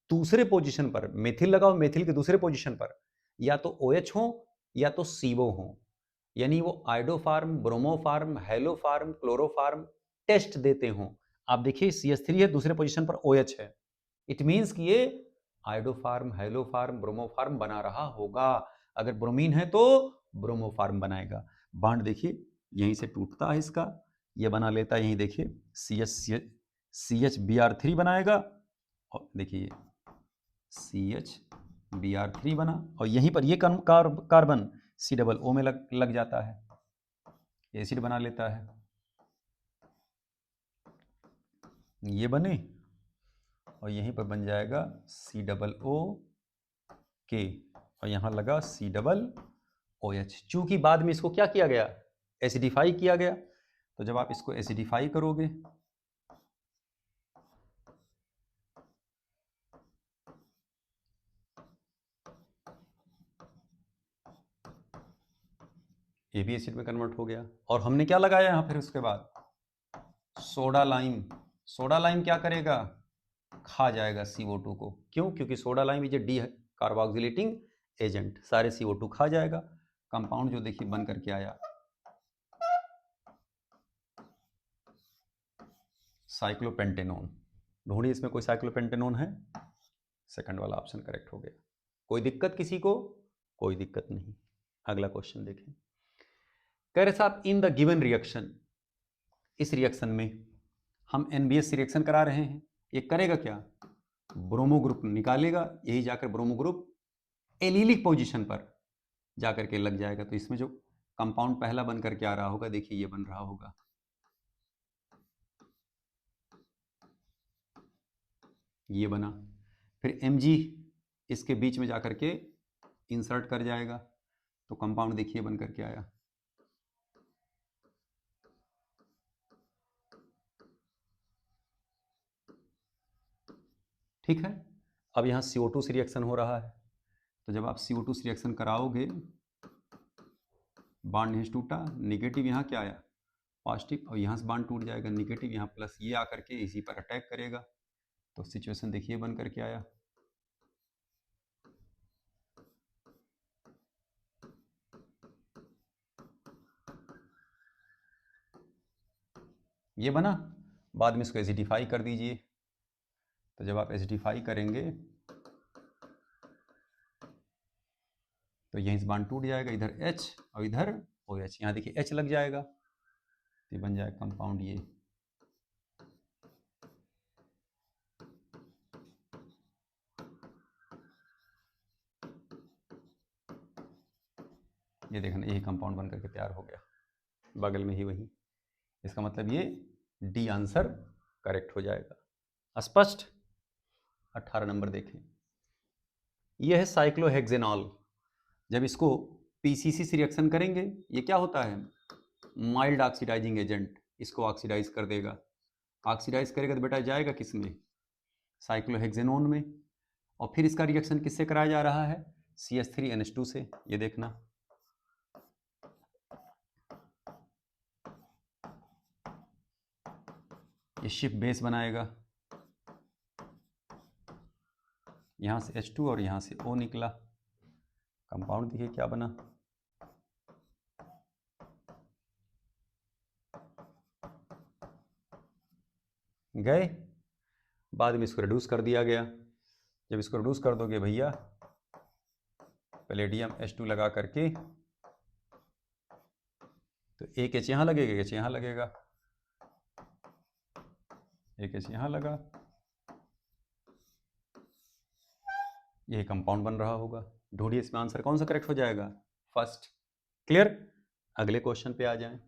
A: दूसरे पोजीशन पर मेथिल लगाओ, मेथिल के दूसरे पोजीशन पर या तो OH हो या तो CO हो, यानी वो आइडोफार्म, ब्रोमोफार्म, हेलोफार्म, क्लोरोफार्म टेस्ट देते हो। आप देखिए CH3 है, दूसरे पोजीशन पर OH है, इट मींस कि ये आइडोफार्म, हेलोफार्म, ब्रोमोफार्म बना रहा होगा। अगर ब्रोमीन है तो ब्रोमोफार्म बनाएगा। बॉन्ड देखिए यहीं से टूटता है इसका, ये बना लेता है, यहीं देखिए CH बनाएगा और देखिए CHBr3 बना और यहीं पर ये कार्बन COO में लग जाता है, एसिड बना लेता है, ये बने और यहीं पर बन जाएगा COOK और यहाँ लगा COOH। चूंकि बाद में इसको क्या किया गया, एसिडिफाई किया गया, तो जब आप इसको एसिडिफाई करोगे ये भी एसिड में कन्वर्ट हो गया। और हमने क्या लगाया यहाँ फिर उसके बाद, सोडा लाइम। सोडा लाइम क्या करेगा, खा जाएगा CO2 को। क्यों? क्योंकि soda lime is a decarboxylating agent, सारे CO2 खा जाएगा। कंपाउंड जो देखिए बन करके आया साइक्लोपेंटेनोन। ढूंढिए इसमें कोई साइक्लोपेंटेनोन है? सेकंड वाला ऑप्शन करेक्ट हो गया। कोई दिक्कत किसी को? कोई दिक्कत नहीं। अगला क्वेश्चन देखें। कह रहे साहब इन द गिवन रिएक्शन, इस रिएक्शन में हम NBS रिएक्शन करा रहे हैं, ये करेगा क्या, ब्रोमो ग्रुप निकालेगा, यही जाकर ब्रोमो ग्रुप एलिलिक पोजीशन पर जाकर के लग जाएगा। तो इसमें जो कंपाउंड पहला बन करके आ रहा होगा, देखिए ये बन रहा होगा, ये बना। फिर Mg इसके बीच में जाकर के इंसर्ट कर जाएगा, तो कंपाउंड देखिए बन करके आया। ठीक है। अब यहाँ CO2 से रिएक्शन हो रहा है, तो जब आप CO2 से रिएक्शन कराओगे, बांड नहीं टूटा, निगेटिव यहाँ क्या आया, पॉजिटिव, और यहाँ से बांड टूट जाएगा, निगेटिव यहाँ प्लस, ये आकर के इसी पर अटैक करेगा। तो सिचुएशन देखिए बन करके आया। ये बना। बाद में इसको एसिडिफाई कर दीजिए। तो जब आप एसिडिफाई करेंगे तो यहीं से बांड टूट जाएगा, इधर H और इधर OH, यहाँ देखिए H लग जाएगा, तो बन जाएगा कंपाउंड ये देखना, यही कंपाउंड बन करके तैयार हो गया, बगल में ही वही। इसका मतलब ये डी आंसर करेक्ट हो जाएगा। स्पष्ट? 18 नंबर देखें। यह है साइक्लोहेक्सेनॉल। जब इसको PCC से रिएक्शन करेंगे, ये क्या होता है, माइल्ड ऑक्सीडाइजिंग एजेंट, इसको ऑक्सीडाइज कर देगा। ऑक्सीडाइज करेगा तो बेटा जाएगा किस में, साइक्लोहेक्सेनोन में। और फिर इसका रिएक्शन किससे कराया जा रहा है, CH3NH2 से। ये देखना, ये शिप बेस बनाएगा, यहाँ से H2 और यहाँ से O निकला। कंपाउंड देखिए क्या बना, गए। बाद में इसको रिड्यूस कर दिया गया। जब इसको रिड्यूस कर दोगे भैया, पैलेडियम H2 लगा करके, तो एक H यहाँ लगेगा, H यहाँ लगेगा, एक H यहाँ लगा, यही कंपाउंड बन रहा होगा। ढूंढिए इसमें आंसर कौन सा करेक्ट हो जाएगा, फर्स्ट। क्लियर? अगले क्वेश्चन पे आ जाएं।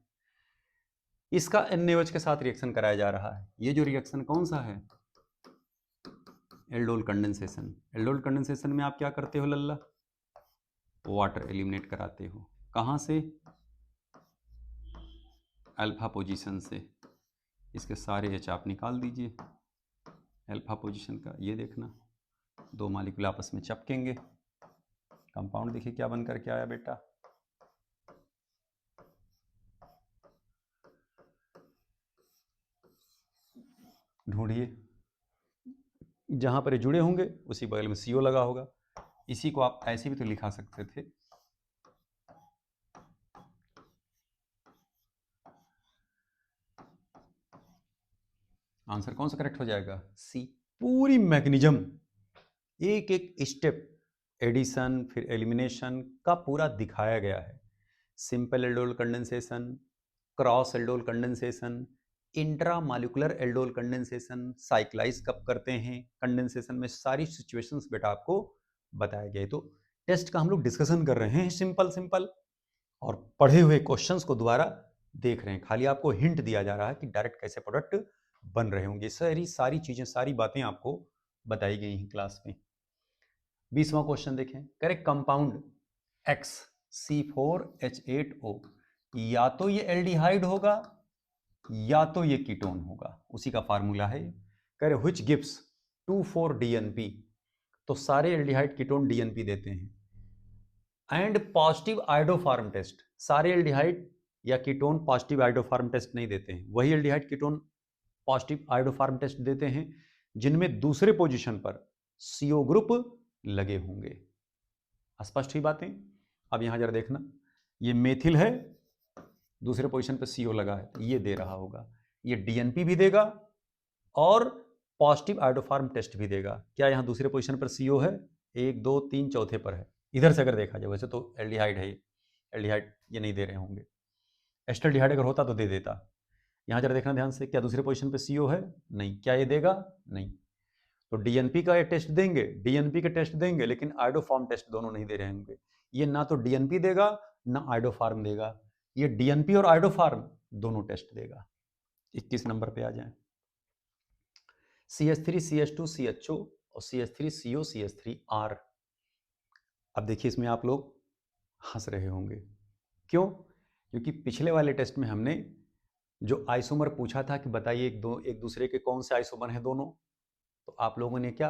A: इसका NaOH के साथ रिएक्शन कराया जा रहा है। ये जो रिएक्शन कौन सा है, एल्डोल कंडेंसेशन। एल्डोल कंडेंसेशन में आप क्या करते हो लल्ला, वाटर एलिमिनेट कराते हो। कहाँ से, अल्फा पोजीशन से। इसके सारे H आप निकाल दीजिए अल्फा पोजीशन का। ये देखना, दो मॉलिक्यूल आपस में चिपकेंगे, कंपाउंड देखिए क्या बन करके आया बेटा, ढूंढिए। जहां पर ये जुड़े होंगे उसी बगल में CO लगा होगा। इसी को आप ऐसे भी तो लिखा सकते थे, आंसर कौन सा करेक्ट हो जाएगा, C। पूरी मैकेनिज्म, एक एक स्टेप, एडिशन फिर एलिमिनेशन का पूरा दिखाया गया है। Simple aldol condensation, cross aldol condensation, intra molecular aldol condensation, cyclise कब करते हैं कंडेंसेशन में, सारी सिचुएशंस बेटा आपको बताया गया। तो टेस्ट का हम लोग डिस्कशन कर रहे हैं सिंपल सिंपल, और पढ़े हुए क्वेश्चंस को दोबारा देख रहे हैं। खाली आपको हिंट दिया जा रहा है कि डायरेक्ट कैसे प्रोडक्ट बन रहे होंगे। सारी चीजें, सारी बातें आपको बताई गई हैं क्लास में। 20वां क्वेश्चन देखें। करेक्ट कंपाउंड XC4H8O, या तो ये एल्डिहाइड होगा या तो ये कीटोन होगा, उसी का फार्मूला है। कह रहे व्हिच गिव्स 2,4-DNP, तो सारे एल्डिहाइड कीटोन DNP देते हैं। And positive iodoform test. सारे एल्डिहाइड या कीटोन पॉजिटिव आयोडोफॉर्म टेस्ट नहीं देते हैं, वही aldehyde ketone positive iodoform test देते हैं जिनमें दूसरे पोजीशन पर CO ग्रुप लगे होंगे। स्पष्ट ही बातें। अब यहां जरा देखना, ये मेथिल है, दूसरे पोजीशन पर CO लगा है, तो ये दे रहा होगा, ये DNP भी देगा और पॉजिटिव आयोडोफॉर्म टेस्ट भी देगा। क्या यहां दूसरे पोजीशन पर CO है? 1 2 3 चौथे पर है। इधर से अगर देखा जाए, वैसे तो एल्डिहाइड है, एल्डिहाइड ये नहीं दे रहे होंगे, एस्टरडिहाइड अगर होता तो दे देता। यहां जरा देखना ध्यान से, क्या दूसरे पोजीशन पे CO है? नहीं। क्या ये देगा? नहीं। तो DNP का ये टेस्ट देंगे, DNP के टेस्ट देंगे, लेकिन आयोडोफॉर्म टेस्ट दोनों नहीं दे रहे होंगे। ये ना तो DNP देगा ना आयोडोफॉर्म देगा, ये DNP और आयोडोफॉर्म दोनों टेस्ट देगा। 21 नंबर पे आ जाए। CH3 CH2 CHO और CH3 CO CH3 R। अब देखिए इसमें आप लोग हंस रहे होंगे, क्यों? क्योंकि पिछले वाले टेस्ट में हमने जो आइसोमर पूछा था कि बताइए एक दूसरे के कौन से आइसोमर हैं दोनों, तो आप लोगों ने क्या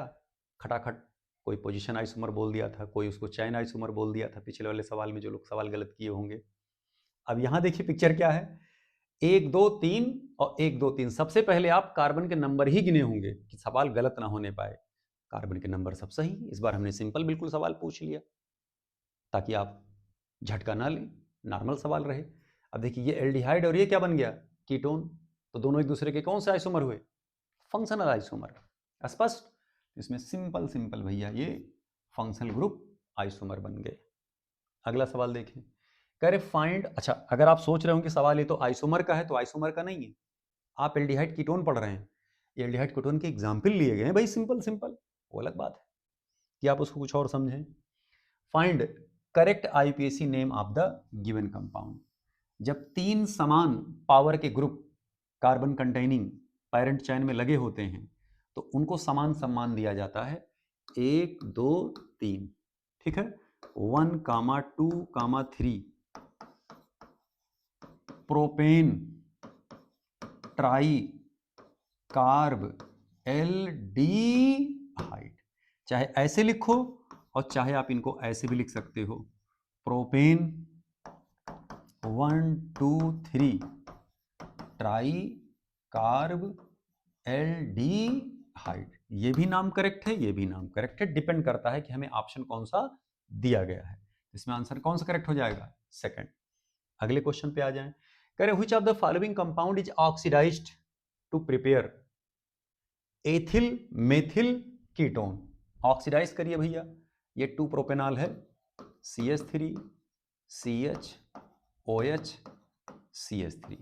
A: खटाखट कोई पोजीशन आइसोमर बोल दिया था, कोई उसको चैन आइसोमर बोल दिया था पिछले वाले सवाल में, जो लोग सवाल गलत किए होंगे। अब यहां देखिए पिक्चर क्या है, 1 2 3 और 1 2 3। सबसे पहले आप कार्बन के नंबर ही गिने होंगे कि सवाल गलत ना होने पाए। कार्बन के नंबर सब सही। इस बार हमने सिंपल बिल्कुल सवाल पूछ लिया ताकि आप झटका ना लें, नॉर्मल सवाल रहे। अब देखिए ये एल्डिहाइड और ये क्या बन गया? कीटोन। तो दोनों एक दूसरे के कौन से आइसोमर हुए? Functional isomer. स्पष्ट? इसमें सिंपल सिंपल भैया ये फंक्शनल ग्रुप आइसोमर बन गए। अगला सवाल देखें, कह रहे फाइंड। अच्छा, अगर आप सोच रहे हो कि सवाल ये तो आइसोमर का है, तो आइसोमर का नहीं है, आप एल्डिहाइड कीटोन पढ़ रहे हैं। ये एल्डिहाइड कीटोन के एग्जाम्पल लिए गए हैं भाई, सिंपल सिंपल, वो अलग बात है कि आप उसको कुछ और समझें। Find correct IUPAC name of the given compound. जब 3 समान पावर के ग्रुप कार्बन कंटेनिंग पैरेंट चैन में लगे होते हैं तो उनको समान सम्मान दिया जाता है, 1 2 3। ठीक है, 1 2 3 प्रोपेन ट्राई कार्ब एल्डिहाइड। चाहे ऐसे लिखो और चाहे आप इनको ऐसे भी लिख सकते हो, प्रोपेन 1 2 3 ट्राई कार्ब एल्डिहाइड। ये भी नाम करेक्ट है, ये भी नाम करेक्ट है, डिपेंड करता है कि हमें ऑप्शन कौन सा दिया गया है। इसमें आंसर कौन सा करेक्ट हो जाएगा? सेकंड। अगले क्वेश्चन पे आ जाएं। कह रहे which of the following compound is oxidized to prepare ethyl methyl ketone. Oxidize करिए भैया, ये 2 प्रोपेनॉल है, CH3 CH OH CH3।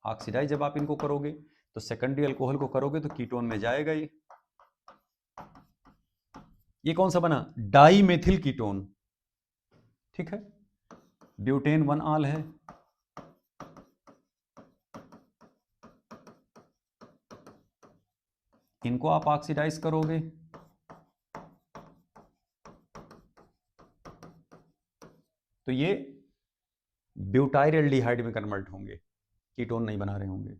A: Oxidise जब आप इनको करोगे तो सेकेंडरी अल्कोहल को करोगे तो कीटोन में जाएगा। ये कौन सा बना? Di methyl ketone. ठीक है, ब्यूटेन 1 ऑल है, इनको आप ऑक्सीडाइज करोगे तो ये ब्यूटाइल एल्डिहाइड में कन्वर्ट होंगे, कीटोन नहीं बना रहे होंगे।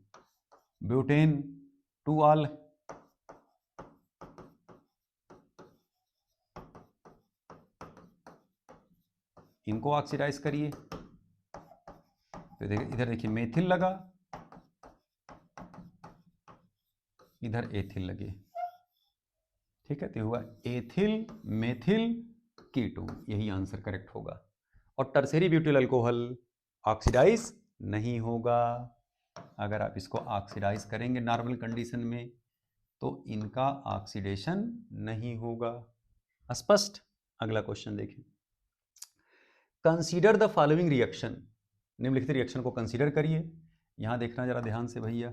A: ब्यूटेन 2 ऑल, इनको ऑक्सीडाइज करिए तो इधर देखिए मेथिल लगा, इधर एथिल लगे। ठीक है, तो हुआ एथिल मेथिल कीटोन, यही आंसर करेक्ट होगा। और टर्शरी ब्यूटिल अल्कोहल ऑक्सीडाइज नहीं होगा। अगर आप इसको ऑक्सीडाइज करेंगे नॉर्मल कंडीशन में तो इनका ऑक्सीडेशन नहीं होगा। स्पष्ट? अगला क्वेश्चन देखें, कंसीडर द फॉलोइंग रिएक्शन। निम्नलिखित रिएक्शन को कंसीडर करिए। यहां देखना जरा ध्यान से भैया,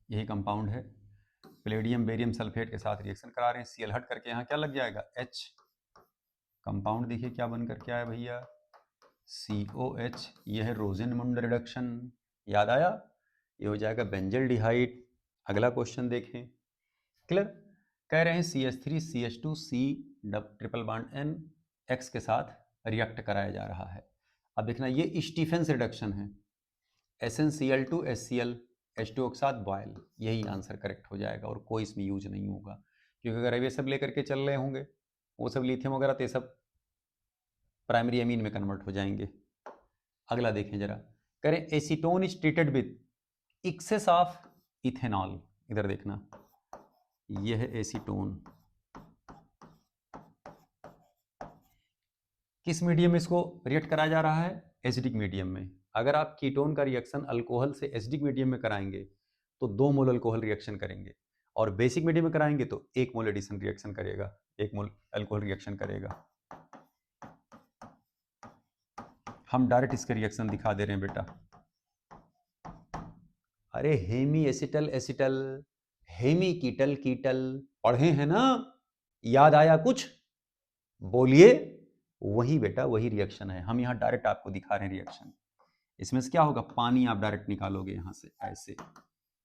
A: यही कंपाउंड है, प्लेडियम बेरियम सल्फेट के साथ रिएक्शन करा रहे हैं, Cl हट करके यहाँ क्या लग जाएगा? H। कंपाउंड देखिए क्या बन करके आया भैया, COH। यह है रोजेनमुंड रिडक्शन, याद आया? ये हो जाएगा बेंजल्डिहाइड। अगला क्वेश्चन देखें, क्लियर? कह रहे हैं CH3 CH2 C triple bond N X के साथ रिएक्ट कराया जा रहा है। अब देखना ये स्टीफेंस रिडक्शन है, SnCl2 HCl H2O के साथ बॉयल, यही आंसर करेक्ट हो जाएगा और कोई इसमें यूज नहीं होगा। क्योंकि अगर ये सब लेकर के चल रहे होंगे वो सब लिथियम वगैरह तो ये सब प्राइमरी अमीन में कन्वर्ट हो जाएंगे। अगला देखें जरा, करें acetone is treated with excess of ethanol. इधर देखना, यह है एसीटोन। किस मीडियम में इसको रिएक्ट कराया जा रहा है? एसिडिक मीडियम में। अगर आप कीटोन का रिएक्शन अल्कोहल से एसिडिक मीडियम में कराएंगे तो 2 मोल अल्कोहल रिएक्शन करेंगे, और बेसिक मीडियम में कराएंगे तो 1 मोल एडिशन रिएक्शन करेगा, 1 मोल अल्कोहल रिएक्शन करेगा। हम डायरेक्ट इसके रिएक्शन दिखा दे रहे हैं बेटा। अरे हेमी एसिटल एसिटल, हेमी कीटल कीटल पढ़े हैं ना, याद आया कुछ? बोलिए। वही बेटा, वही रिएक्शन है। हम यहाँ डायरेक्ट आपको दिखा रहे हैं रिएक्शन। इसमें से क्या होगा, पानी आप डायरेक्ट निकालोगे यहाँ से ऐसे,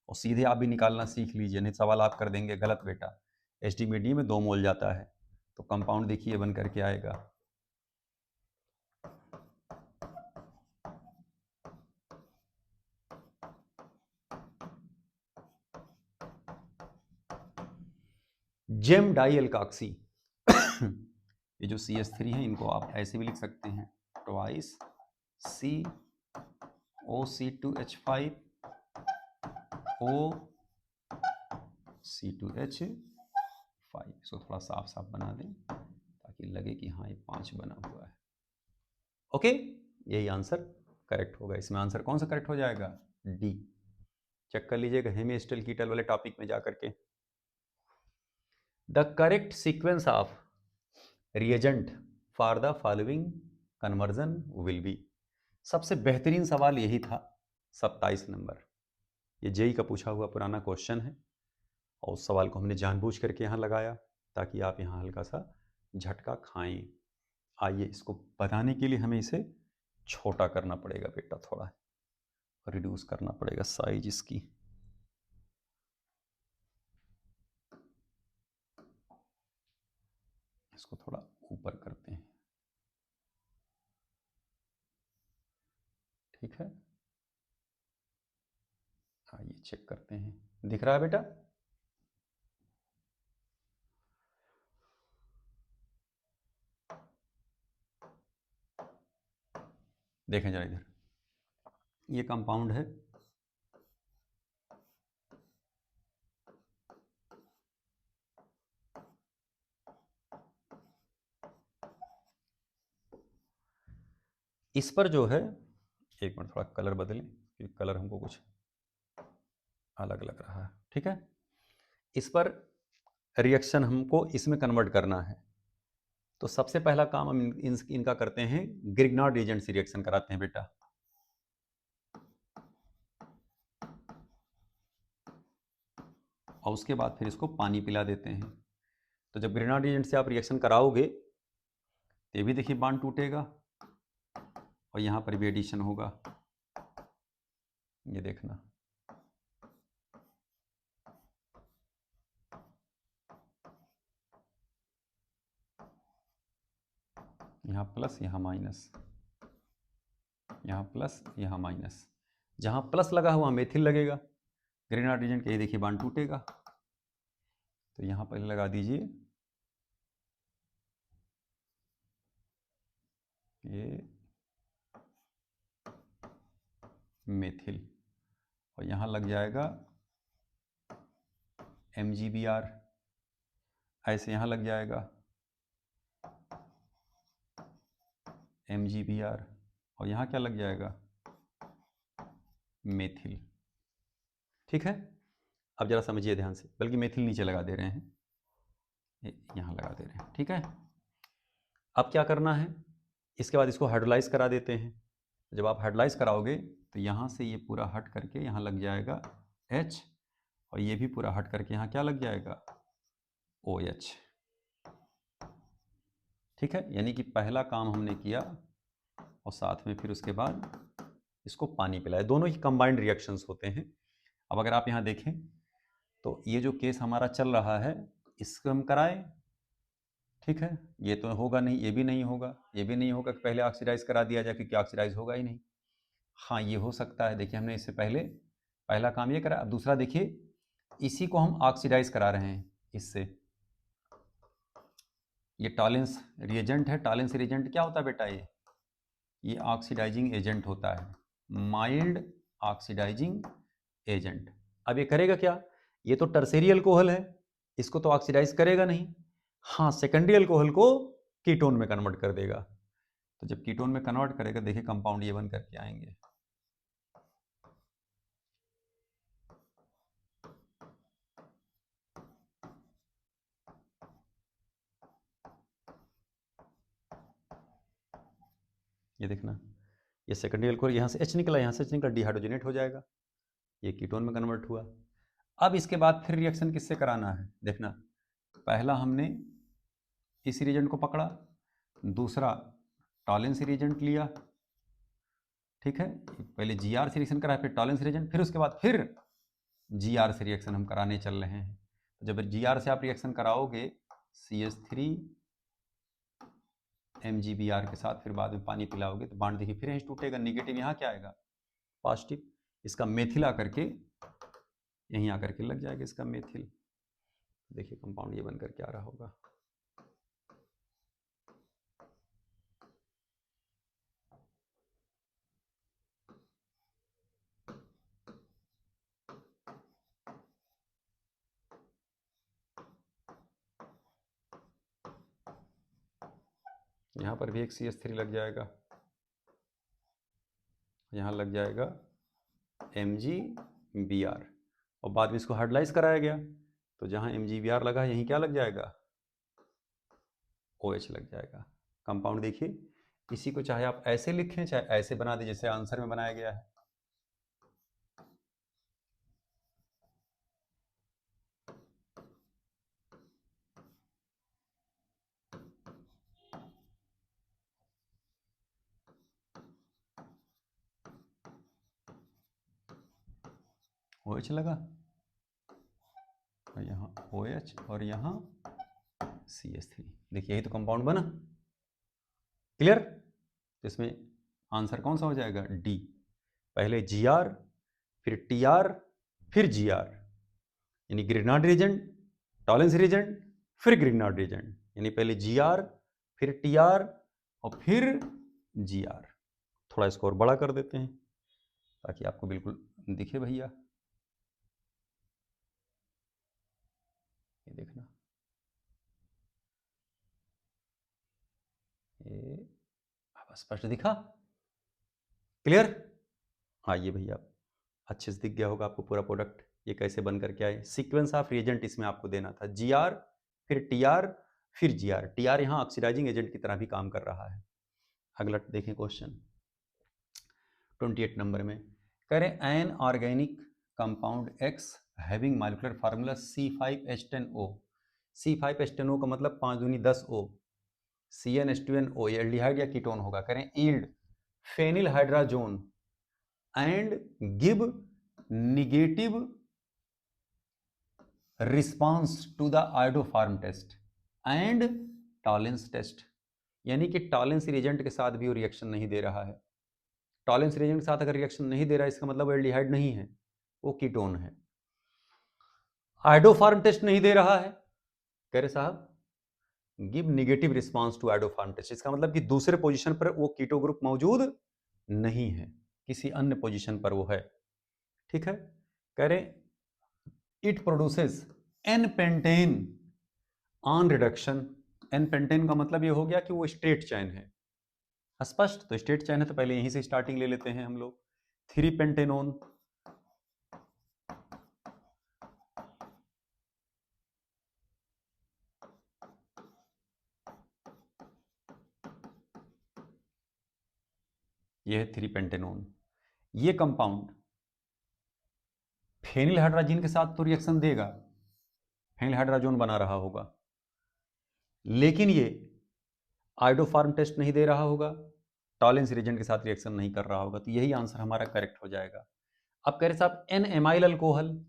A: और सीधे आप भी निकालना सीख लीजिए, नहीं सवाल आप कर देंगे गलत बेटा। एसिडिक मीडियम में 2 मोल जाता है तो कंपाउंड देखिए बन करके आएगा। Gem dialkoxy. ये जो CH3 है इनको आप ऐसे भी लिख सकते हैं, ट्वाइस COC2H5 OC2H5। इसको थोड़ा साफ साफ बना दें ताकि लगे कि हाँ ये 5 बना हुआ है। ओके, यही आंसर करेक्ट होगा। इसमें आंसर कौन सा करेक्ट हो जाएगा? डी। चेक कर लीजिएगा हेमी एसिटल कीटल वाले टॉपिक में जाकर के। The correct sequence of reagent for the following conversion will be. सबसे बेहतरीन सवाल यही था, 27 नंबर। ये जेई का पूछा हुआ पुराना क्वेश्चन है, और उस सवाल को हमने जानबूझ करके यहाँ लगाया ताकि आप यहाँ हल्का सा झटका खाएं। आइए, इसको बताने के लिए हमें इसे छोटा करना पड़ेगा बेटा, थोड़ा रिड्यूस करना पड़ेगा साइज इसकी। इसको थोड़ा ऊपर करते हैं, ठीक है। आइए चेक करते हैं, दिख रहा है बेटा? देखें जरा इधर, ये कंपाउंड है, इस पर जो है, एक मिनट थोड़ा कलर बदलें क्योंकि कलर हमको कुछ अलग लग रहा है, ठीक है। इस पर रिएक्शन हमको इसमें कन्वर्ट करना है, तो सबसे पहला काम हम इनका करते हैं, ग्रिग्नार्ड रिएजेंट से रिएक्शन कराते हैं बेटा। और उसके बाद फिर इसको पानी पिला देते हैं। तो जब ग्रिग्नार्ड रिएजेंट से आप रिएक्शन कराओगे तो ये भी देखिए बॉन्ड टूटेगा और यहाँ पर भी एडिशन होगा, ये देखना। यहाँ प्लस, यहाँ माइनस, यहाँ प्लस, यहाँ माइनस। जहाँ प्लस लगा हुआ मेथिल लगेगा, ग्रिग्नार्ड रिएजेंट के, ये देखिए बॉन्ड टूटेगा। तो यहाँ पर लगा दीजिए ये मेथिल, और यहाँ लग जाएगा MgBr, ऐसे यहाँ लग जाएगा MgBr, और यहाँ क्या लग जाएगा? मेथिल। ठीक है, अब जरा समझिए ध्यान से, बल्कि मेथिल नीचे लगा दे रहे हैं, यहाँ लगा दे रहे हैं, ठीक है। अब क्या करना है, इसके बाद इसको हाइड्रोलाइज करा देते हैं। जब आप हाइड्रोलाइज कराओगे तो यहाँ से ये पूरा हट करके यहाँ लग जाएगा H, और ये भी पूरा हट करके यहाँ क्या लग जाएगा? OH। ठीक है, यानी कि पहला काम हमने किया और साथ में फिर उसके बाद इसको पानी पिलाया। दोनों ही कंबाइंड रिएक्शंस होते हैं। अब अगर आप यहाँ देखें तो ये जो केस हमारा चल रहा है इसको हम कराएं, ठीक है। ये तो होगा नहीं, ये भी नहीं होगा, ये भी नहीं होगा कि पहले ऑक्सीडाइज करा दिया जाए, क्योंकि ऑक्सीडाइज होगा ही नहीं। हाँ, ये हो सकता है, देखिए हमने इससे पहले पहला काम ये करा। अब दूसरा देखिए, इसी को हम ऑक्सीडाइज करा रहे हैं इससे, ये टॉलेंस रिएजेंट है। टॉलेंस रिएजेंट क्या होता है बेटा? ये ऑक्सीडाइजिंग एजेंट होता है, माइल्ड ऑक्सीडाइजिंग एजेंट। अब ये करेगा क्या? ये तो टर्सेरी अल्कोहल है, इसको तो ऑक्सीडाइज करेगा नहीं। हाँ, सेकेंडरी अल्कोहल को कीटोन में कन्वर्ट कर देगा। तो जब कीटोन में कन्वर्ट करेगा, देखिए कंपाउंड ये बन करके आएंगे। ये देखना, ये सेकेंडरी अल्कोहल यहाँ से H निकला, यहाँ से H निकला, डिहाइड्रोजनेट हो जाएगा, ये कीटोन में कन्वर्ट हुआ। अब इसके बाद फिर रिएक्शन किससे कराना है? देखना, पहला हमने इस रिएजेंट को पकड़ा, दूसरा टॉलेंस रिएजेंट लिया, ठीक है। पहले जीआर से रिएक्शन करा, फिर टॉलेंस रिएजेंट, फिर उसके बाद फिर जीआर से रिएक्शन हम कराने चल रहे हैं। तो जब जीआर से आप रिएक्शन कराओगे CH3 MgBr के साथ, फिर बाद में पानी पिलाओगे तो बांड देखिए फिर यहीं टूटेगा, निगेटिव यहाँ क्या आएगा? पॉजिटिव। इसका मेथिल आकर के यहीं आकर के लग जाएगा, इसका मेथिल। देखिए कंपाउंड ये बनकर के आ रहा होगा। यहाँ पर भी एक CH3 लग जाएगा, यहाँ लग जाएगा MgBr, और बाद में इसको हाइड्रोलाइज कराया गया, तो जहाँ MgBr लगा यहीं क्या लग जाएगा? OH लग जाएगा। कंपाउंड देखिए, इसी को चाहे आप ऐसे लिखें चाहे ऐसे बना दें जैसे आंसर में बनाया गया है। OH लगा, और यहाँ OH और यहाँ CH3। देखिए यही तो कंपाउंड बना। क्लियर? तो इसमें आंसर कौन सा हो जाएगा? डी। पहले Gr, फिर Tr, फिर Gr, यानी ग्रिग्नार्ड रिएजेंट, टॉलेंस रिएजेंट, फिर ग्रिग्नार्ड रिएजेंट, यानी पहले Gr, फिर Tr और फिर Gr। थोड़ा इसको और बड़ा कर देते हैं ताकि आपको बिल्कुल दिखे भैया। ये देखना, ये अब स्पष्ट दिखा? क्लियर? हाँ, ये भैया अच्छे से दिख गया होगा आपको पूरा प्रोडक्ट ये कैसे बन करके आए। सीक्वेंस ऑफ रिएजेंट इसमें आपको देना था, Gr, फिर Tr, फिर Gr। Tr यहाँ ऑक्सीडाइजिंग एजेंट की तरह भी काम कर रहा है। अगला देखें क्वेश्चन 28 नंबर में, कह रहे an organic compound X having molecular formula C5H10O। C5H10O का मतलब 5 दूनी 10O, CnH2nO, ये एल्डिहाइड या कीटोन होगा। कह रहे yield phenyl hydrazone and give negative response to the iodoform test and Tollens test. यानी कि टॉलेंस रिएजेंट के साथ भी वो रिएक्शन नहीं दे रहा है। टॉलेंस रिएजेंट के साथ अगर रिएक्शन नहीं दे रहा है इसका मतलब एल्डिहाइड नहीं है, वो कीटोन है। आयोडोफॉर्म टेस्ट नहीं दे रहा है, कह रहे साहब give negative response to iodoform test, इसका मतलब कि दूसरे पोजीशन पर वो कीटो ग्रुप मौजूद नहीं है, किसी अन्य पोजीशन पर वो है। ठीक है, कह रहे it produces n pentane on reduction. N pentane का मतलब ये हो गया कि वो स्ट्रेट चैन है। स्पष्ट? तो स्ट्रेट चैन है तो पहले यहीं से स्टार्टिंग ले लेते हैं हम लोग। 3 पेंटेनोन, ये है 3 पेंटेनोन। ये कंपाउंड फेनिल हाइड्रोजन के साथ तो रिएक्शन देगा, फेनिल हाइड्रोजन बना रहा होगा, लेकिन ये आयोडोफॉर्म टेस्ट नहीं दे रहा होगा, टॉलेंस रिएजेंट के साथ रिएक्शन नहीं कर रहा होगा। तो यही आंसर हमारा करेक्ट हो जाएगा। अब कह रहे साहब n amyl alcohol,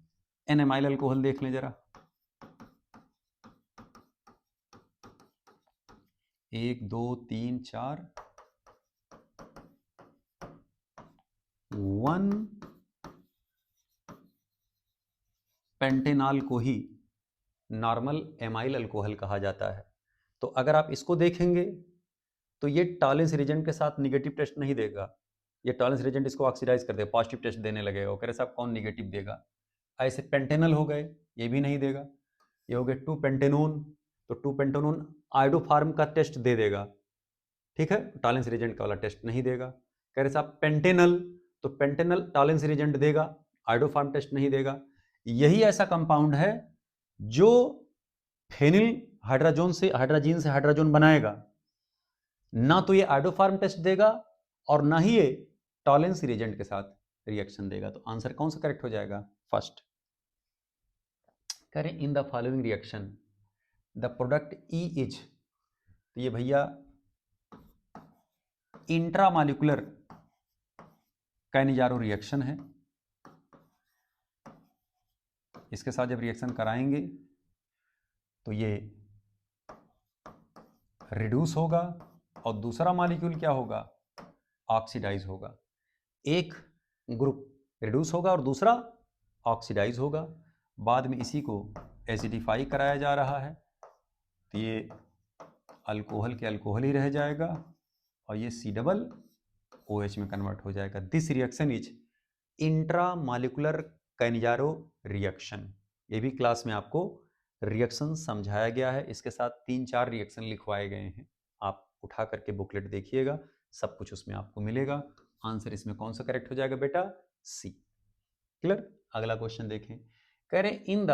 A: n amyl alcohol देख लें जरा। 1 2 3 4 1 पेंटेनॉल को ही नॉर्मल एमाइल अल्कोहल कहा जाता है। तो अगर आप इसको देखेंगे तो ये टॉलेंस रिएजेंट के साथ निगेटिव टेस्ट नहीं देगा, ये टॉलेंस रिएजेंट इसको ऑक्सीडाइज कर देगा, पॉजिटिव टेस्ट देने लगेगा। वो कह रहे साहब कौन निगेटिव देगा। ऐसे पेंटेनल हो गए, ये भी नहीं देगा। ये हो गए 2 पेंटेनोन, तो 2 पेंटेनोन आयोडोफार्म का टेस्ट दे देगा, ठीक है, टॉलेंस रिएजेंट का वाला टेस्ट नहीं देगा। कह रहे साहब पेंटेनल, तो पेंटेनल टॉलेंस रिएजेंट देगा, आयोडोफार्म टेस्ट नहीं देगा। यही ऐसा कंपाउंड है जो फेनिल हाइड्रोजन से हाइड्रोजीन से हाइड्रोजन बनाएगा, ना तो ये आयोडोफार्म टेस्ट देगा और ना ही ये टॉलेंस रिएजेंट के साथ रिएक्शन देगा। तो आंसर कौन सा करेक्ट हो जाएगा? फर्स्ट। करें in the following reaction the product E is, तो ये भैया इंट्रामॉलिक्यूलर कैनिजारो रिएक्शन है। इसके साथ जब रिएक्शन कराएंगे तो ये रिड्यूस होगा और दूसरा मॉलिक्यूल क्या होगा? ऑक्सीडाइज होगा। एक ग्रुप रिड्यूस होगा और दूसरा ऑक्सीडाइज होगा। बाद में इसी को एसिडिफाई कराया जा रहा है, तो ये अल्कोहल के अल्कोहल ही रह जाएगा और ये COOH में कन्वर्ट हो जाएगा। This reaction is intramolecular Cannizzaro reaction. ये भी क्लास में आपको रिएक्शन समझाया गया है, इसके साथ 3-4 रिएक्शन लिखवाए गए हैं। आप उठा करके बुकलेट देखिएगा, सब कुछ उसमें आपको मिलेगा। आंसर इसमें कौन सा करेक्ट हो जाएगा बेटा? सी। क्लियर? अगला क्वेश्चन देखें। कह रहे in the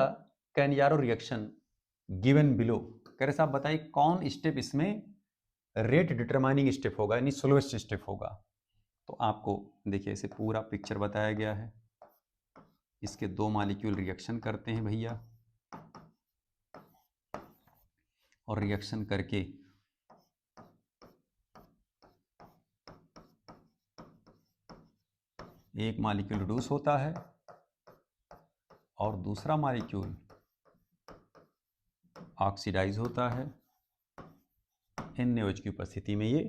A: Cannizzaro reaction given below, कह रहे साहब बताइए कौन स्टेप इसमें रेट डिटरमाइनिंग स्टेप होगा, यानी स्लोएस्ट स्टेप होगा। तो आपको देखिए इसे पूरा पिक्चर बताया गया है। इसके 2 मॉलिक्यूल रिएक्शन करते हैं भैया, और रिएक्शन करके एक मॉलिक्यूल रिड्यूस होता है और दूसरा मॉलिक्यूल ऑक्सीडाइज होता है। NaOH की उपस्थिति में ये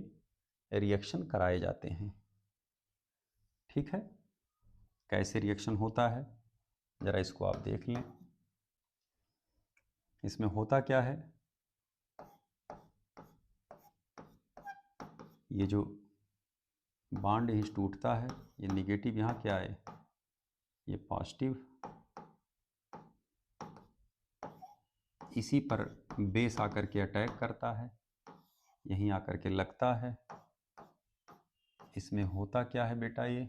A: रिएक्शन कराए जाते हैं। ठीक है, कैसे रिएक्शन होता है जरा इसको आप देख लें। इसमें होता क्या है, ये जो बॉन्ड यहीं टूटता है, ये निगेटिव यहाँ क्या है, ये पॉजिटिव, इसी पर बेस आकर के अटैक करता है, यहीं आकर के लगता है। इसमें होता क्या है बेटा, ये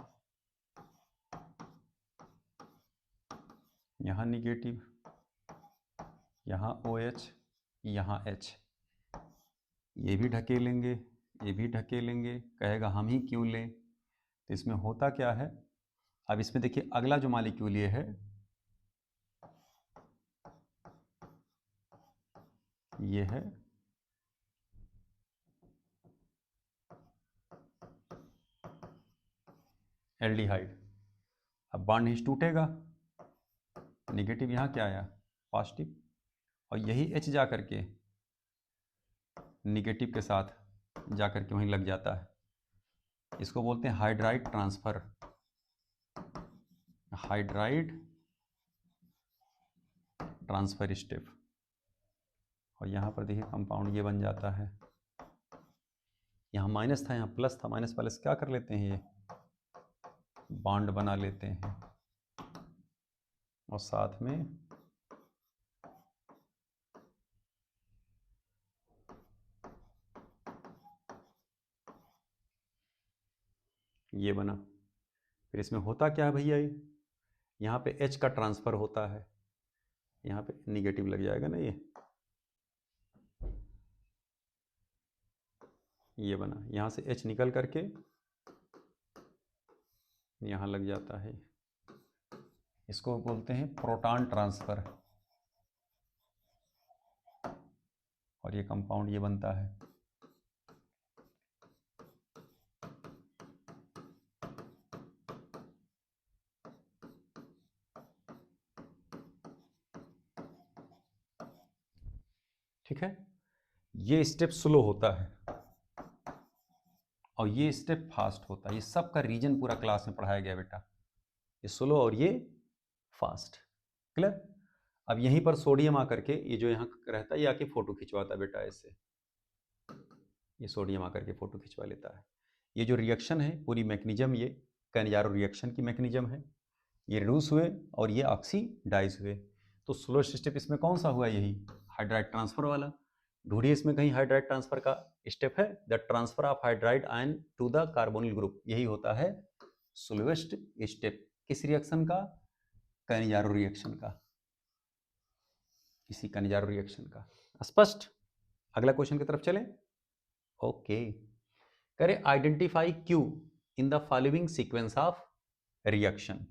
A: यहाँ निगेटिव, यहाँ OH, यहाँ H, ये भी ढकेलेंगे, ये भी ढकेलेंगे, कहेगा हम ही क्यों लें। तो इसमें होता क्या है, अब इसमें देखिए अगला जो मॉलिक्यूल ये है, ये है एल्डिहाइड। अब बॉन्ड हिच टूटेगा, निगेटिव यहाँ क्या आया, पॉजिटिव, और यही H जा करके निगेटिव के साथ जा करके वहीं लग जाता है। इसको बोलते हैं hydride transfer, hydride transfer step. और यहाँ पर देखिए कंपाउंड ये बन जाता है, यहाँ माइनस था यहाँ प्लस था, माइनस प्लस क्या कर लेते हैं, ये बॉन्ड बना लेते हैं और साथ में ये बना। फिर इसमें होता क्या है भैया, ये यहाँ पे H का ट्रांसफर होता है, यहाँ पे निगेटिव लग जाएगा ना, ये बना, यहाँ से H निकल करके यहाँ लग जाता है। इसको बोलते हैं प्रोटॉन ट्रांसफर, और ये कंपाउंड ये बनता है। ठीक है, ये स्टेप स्लो होता है और ये स्टेप फास्ट होता है। ये सब का रीजन पूरा क्लास में पढ़ाया गया बेटा, ये स्लो और ये फास्ट। क्लियर? अब यहीं पर सोडियम आकर के ये जो यहाँ रहता है, ये आके फोटो खिंचवाता है बेटा ऐसे, ये सोडियम आकर के फोटो खिंचवा लेता है। ये जो रिएक्शन है पूरी मैकेनिज्म ये कैनिजारो रिएक्शन की मैकेनिज्म है। ये रिड्यूस हुए और ये ऑक्सीडाइज हुए। तो स्लोएस्ट स्टेप इसमें कौन सा हुआ? यही हाइड्राइड ट्रांसफर वाला। ढूंढिए इसमें कहीं हाइड्राइड ट्रांसफर का स्टेप है। The transfer of hydride ion to the carbonyl group, यही होता है स्लोएस्ट स्टेप। किस रिएक्शन का? कैनिजारो रिएक्शन का, इसी कैनिजारो रिएक्शन का। स्पष्ट? अगला क्वेश्चन की तरफ चले। ओके, करें identify Q in the following sequence of reaction.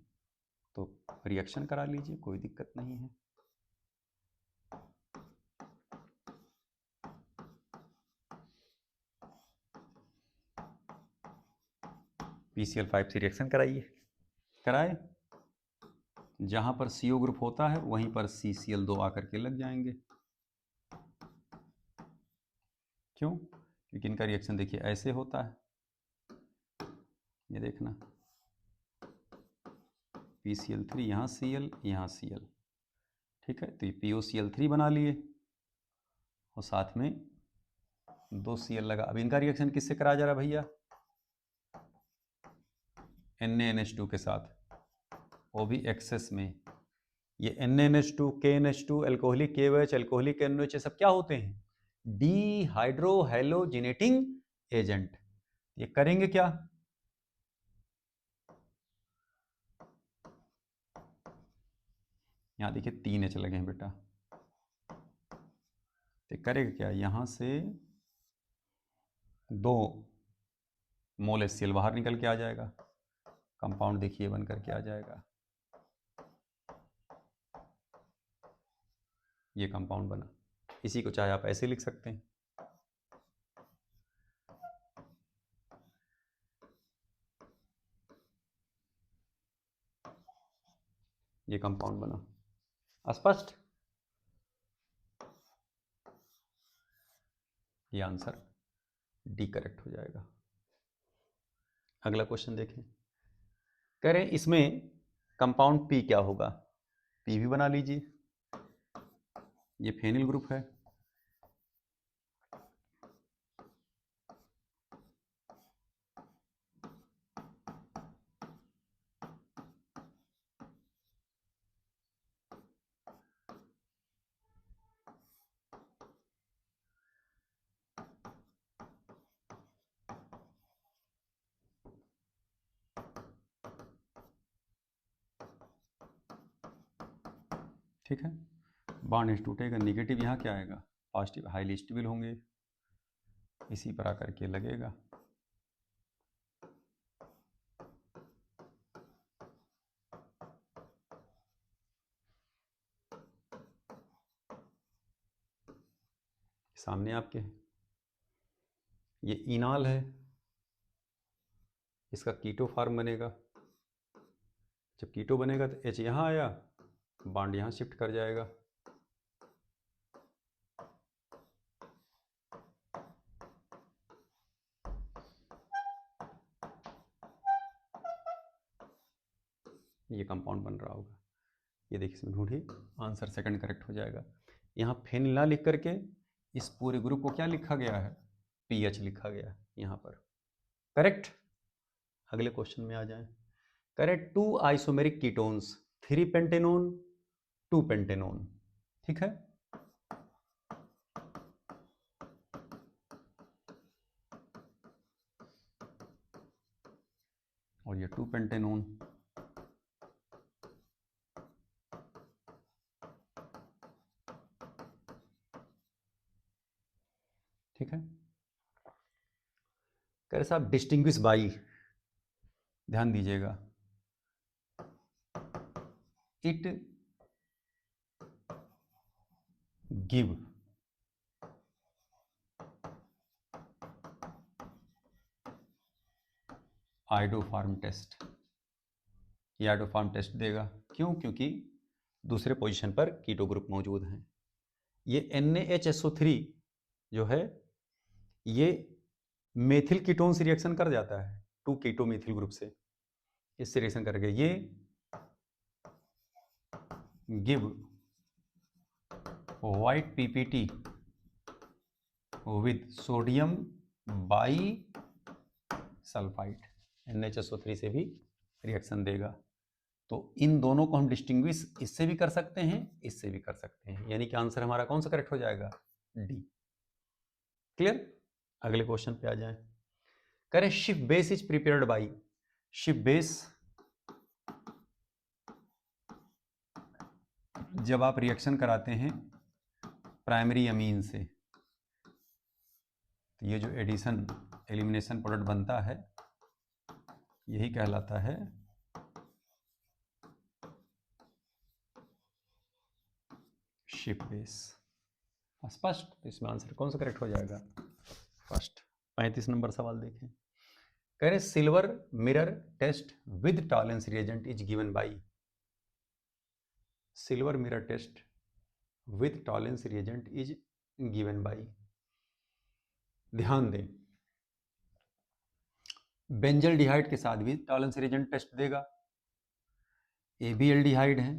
A: तो रिएक्शन करा लीजिए, कोई दिक्कत नहीं है। PCl5 से रिएक्शन कराइए। कराए, जहां पर CO ग्रुप होता है वहीं पर CCl2 आकर के लग जाएंगे। क्यों? क्योंकि इनका रिएक्शन देखिए ऐसे होता है, ये देखना PCl3 यहाँ Cl यहाँ Cl, ठीक है। तो ये POCl3 बना लिए और साथ में 2 Cl लगा। अब इनका रिएक्शन किससे कराया जा रहा है भैया? NaNH2 के साथ, वो भी एक्सेस में। ये NaNH2, KNH2, alcoholic KOH, alcoholic NOH, ये सब क्या होते हैं? डीहाइड्रोहैलोजिनेटिंग एजेंट। ये करेंगे क्या? यहां देखिए 3 H लगे हैं बेटा। तो करेगा क्या? यहां से 2 मोल HCl बाहर निकल के आ जाएगा, कंपाउंड देखिए बन करके आ जाएगा। ये कंपाउंड बना। इसी को चाहे आप ऐसे लिख सकते हैं, ये कंपाउंड बना। स्पष्ट? ये आंसर डी करेक्ट हो जाएगा। अगला क्वेश्चन देखें। कह रहे हैं इसमें कंपाउंड P क्या होगा? P भी बना लीजिए। ये फेनिल ग्रुप है, ठीक है। बॉन्ड टूटेगा, निगेटिव यहाँ क्या आएगा? पॉजिटिव, हाईली स्टेबल होंगे, इसी पर आकर के लगेगा। सामने आपके ये इनॉल है, इसका कीटो फॉर्म बनेगा। जब कीटो बनेगा तो H यहाँ आया, बॉन्ड यहाँ शिफ्ट कर जाएगा। ये कंपाउंड बन रहा होगा। ये देखिए इसमें ढूंढिए, आंसर सेकंड करेक्ट हो जाएगा। यहाँ फेनिल ना लिख करके इस पूरे ग्रुप को क्या लिखा गया है? PH लिखा गया है यहाँ पर। करेक्ट? अगले क्वेश्चन में आ जाएं। Correct 2 isomeric ketones, 3 pentanone, 2 pentanone, ठीक है। और ये 2 पेंटेनोन, ठीक है। कह साहब डिस्टिंग्विश बाई, ध्यान दीजिएगा, इट गिव आइडोफार्म टेस्ट। ये आइडोफार्म टेस्ट देगा। क्यों? क्योंकि दूसरे पोजीशन पर कीटो ग्रुप मौजूद हैं। ये NaHSO3 जो है ये मेथिल कीटोन से रिएक्शन कर जाता है 2 कीटो मेथिल ग्रुप से, इससे रिएक्शन करके ये give white PPT with sodium by sulphide, NHSO3 से भी रिएक्शन देगा। तो इन दोनों को हम डिस्टिंग्विश इससे भी कर सकते हैं, इससे भी कर सकते हैं, यानी कि आंसर हमारा कौन सा करेक्ट हो जाएगा? डी। क्लियर? अगले क्वेश्चन पे आ जाएं। करें Schiff base is prepared by, Schiff base जब आप रिएक्शन कराते हैं प्राइमरी अमीन से, तो ये जो एडिशन एलिमिनेशन प्रोडक्ट बनता है यही कहलाता है शिफ बेस। स्पष्ट? तो इसमें आंसर कौन सा करेक्ट हो जाएगा? फर्स्ट। 35 नंबर सवाल देखें। कह रहे silver mirror test with Tollens reagent is given by, silver mirror test with Tollens reagent is given by. ध्यान दें, बेंजल्डिहाइड के साथ भी टॉलेंस रिएजेंट टेस्ट देगा, ये भी एल्डिहाइड है,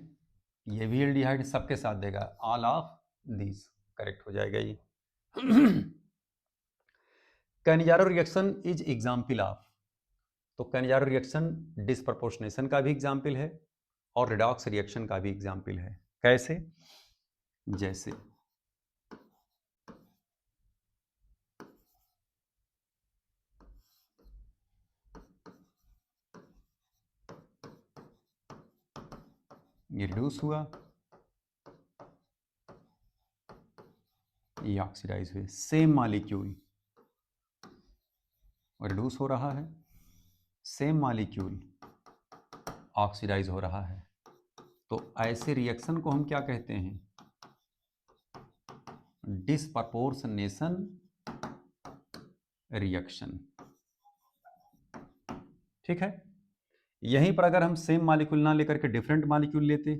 A: ये भी एल्डिहाइड, सबके साथ देगा। ऑल ऑफ दीज करेक्ट हो जाएगा ये। Cannizzaro reaction is example of, तो कैनिजारो रिएक्शन डिस्प्रपोर्शनेशन का भी एग्जाम्पल है और रिडॉक्स रिएक्शन का भी एग्जाम्पल है। कैसे? जैसे ये रिड्यूस हुआ, ये ऑक्सीडाइज हुए, सेम मॉलिक्यूल रिड्यूस हो रहा है, सेम मॉलिक्यूल ऑक्सीडाइज हो रहा है। तो ऐसे रिएक्शन को हम क्या कहते हैं? Disproportionation reaction. ठीक है, यहीं पर अगर हम सेम मॉलिक्यूल ना लेकर के डिफरेंट मॉलिक्यूल लेते,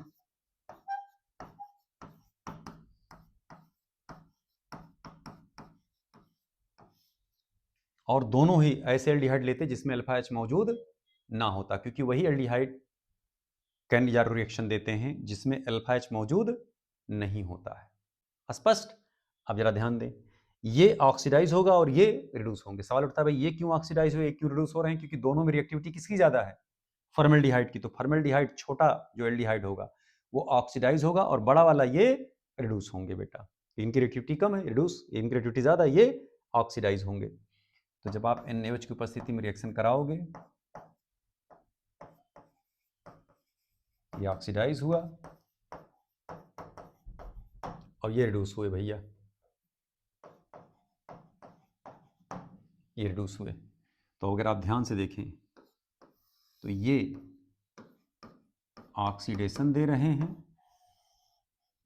A: और दोनों ही ऐसे एल्डिहाइड लेते जिसमें अल्फा एच मौजूद ना होता, क्योंकि वही एल्डिहाइड कैनिजारो रिएक्शन देते हैं जिसमें अल्फा एच मौजूद नहीं होता है। स्पष्ट? अब जरा ध्यान दें, ये ऑक्सीडाइज होगा और ये रिड्यूस होंगे। सवाल उठता है भाई ये क्यों ऑक्सीडाइज हुए, क्यों रिड्यूस हो रहे हैं? क्योंकि दोनों में रिएक्टिविटी किसकी ज्यादा है? फॉर्मल्डिहाइड की। तो फॉर्मल्डिहाइड छोटा जो एल्डिहाइड होगा वो ऑक्सीडाइज होगा और बड़ा वाला ये रिड्यूस होंगे बेटा। इनकी रिएक्टिविटी कम है, रिड्यूस, इनकी रिएक्टिविटी ज्यादा, ये ऑक्सीडाइज होंगे। तो जब आप NaOH की उपस्थिति में रिएक्शन कराओगे, ये ऑक्सीडाइज हुआ और ये रिड्यूस हुए भैया, ये रिड्यूस हुए। तो अगर आप ध्यान से देखें तो ये ऑक्सीडेशन दे रहे हैं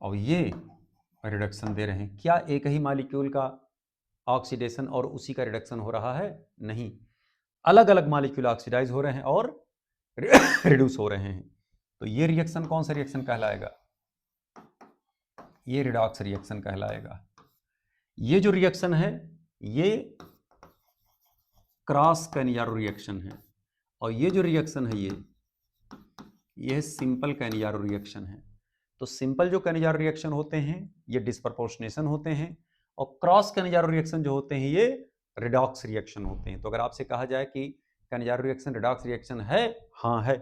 A: और ये रिडक्शन दे रहे हैं। क्या एक ही मॉलिक्यूल का ऑक्सीडेशन और उसी का रिडक्शन हो रहा है? नहीं, अलग अलग मॉलिक्यूल ऑक्सीडाइज हो रहे हैं और रिड्यूस हो रहे हैं। तो ये रिएक्शन कौन सा रिएक्शन कहलाएगा? ये रिडॉक्स रिएक्शन कहलाएगा। ये जो रिएक्शन है ये क्रॉस कैनिजारो रिएक्शन है और ये जो रिएक्शन है ये सिंपल कैनिजारो रिएक्शन है। तो सिंपल जो कैनिजारो रिएक्शन होते हैं ये डिस्प्रपोर्शनेशन होते हैं और क्रॉस कैनिजारो रिएक्शन जो होते हैं ये रिडॉक्स रिएक्शन होते हैं। तो अगर आपसे कहा जाए कि कैनिजारो रिएक्शन रिडॉक्स रिएक्शन है, हाँ है।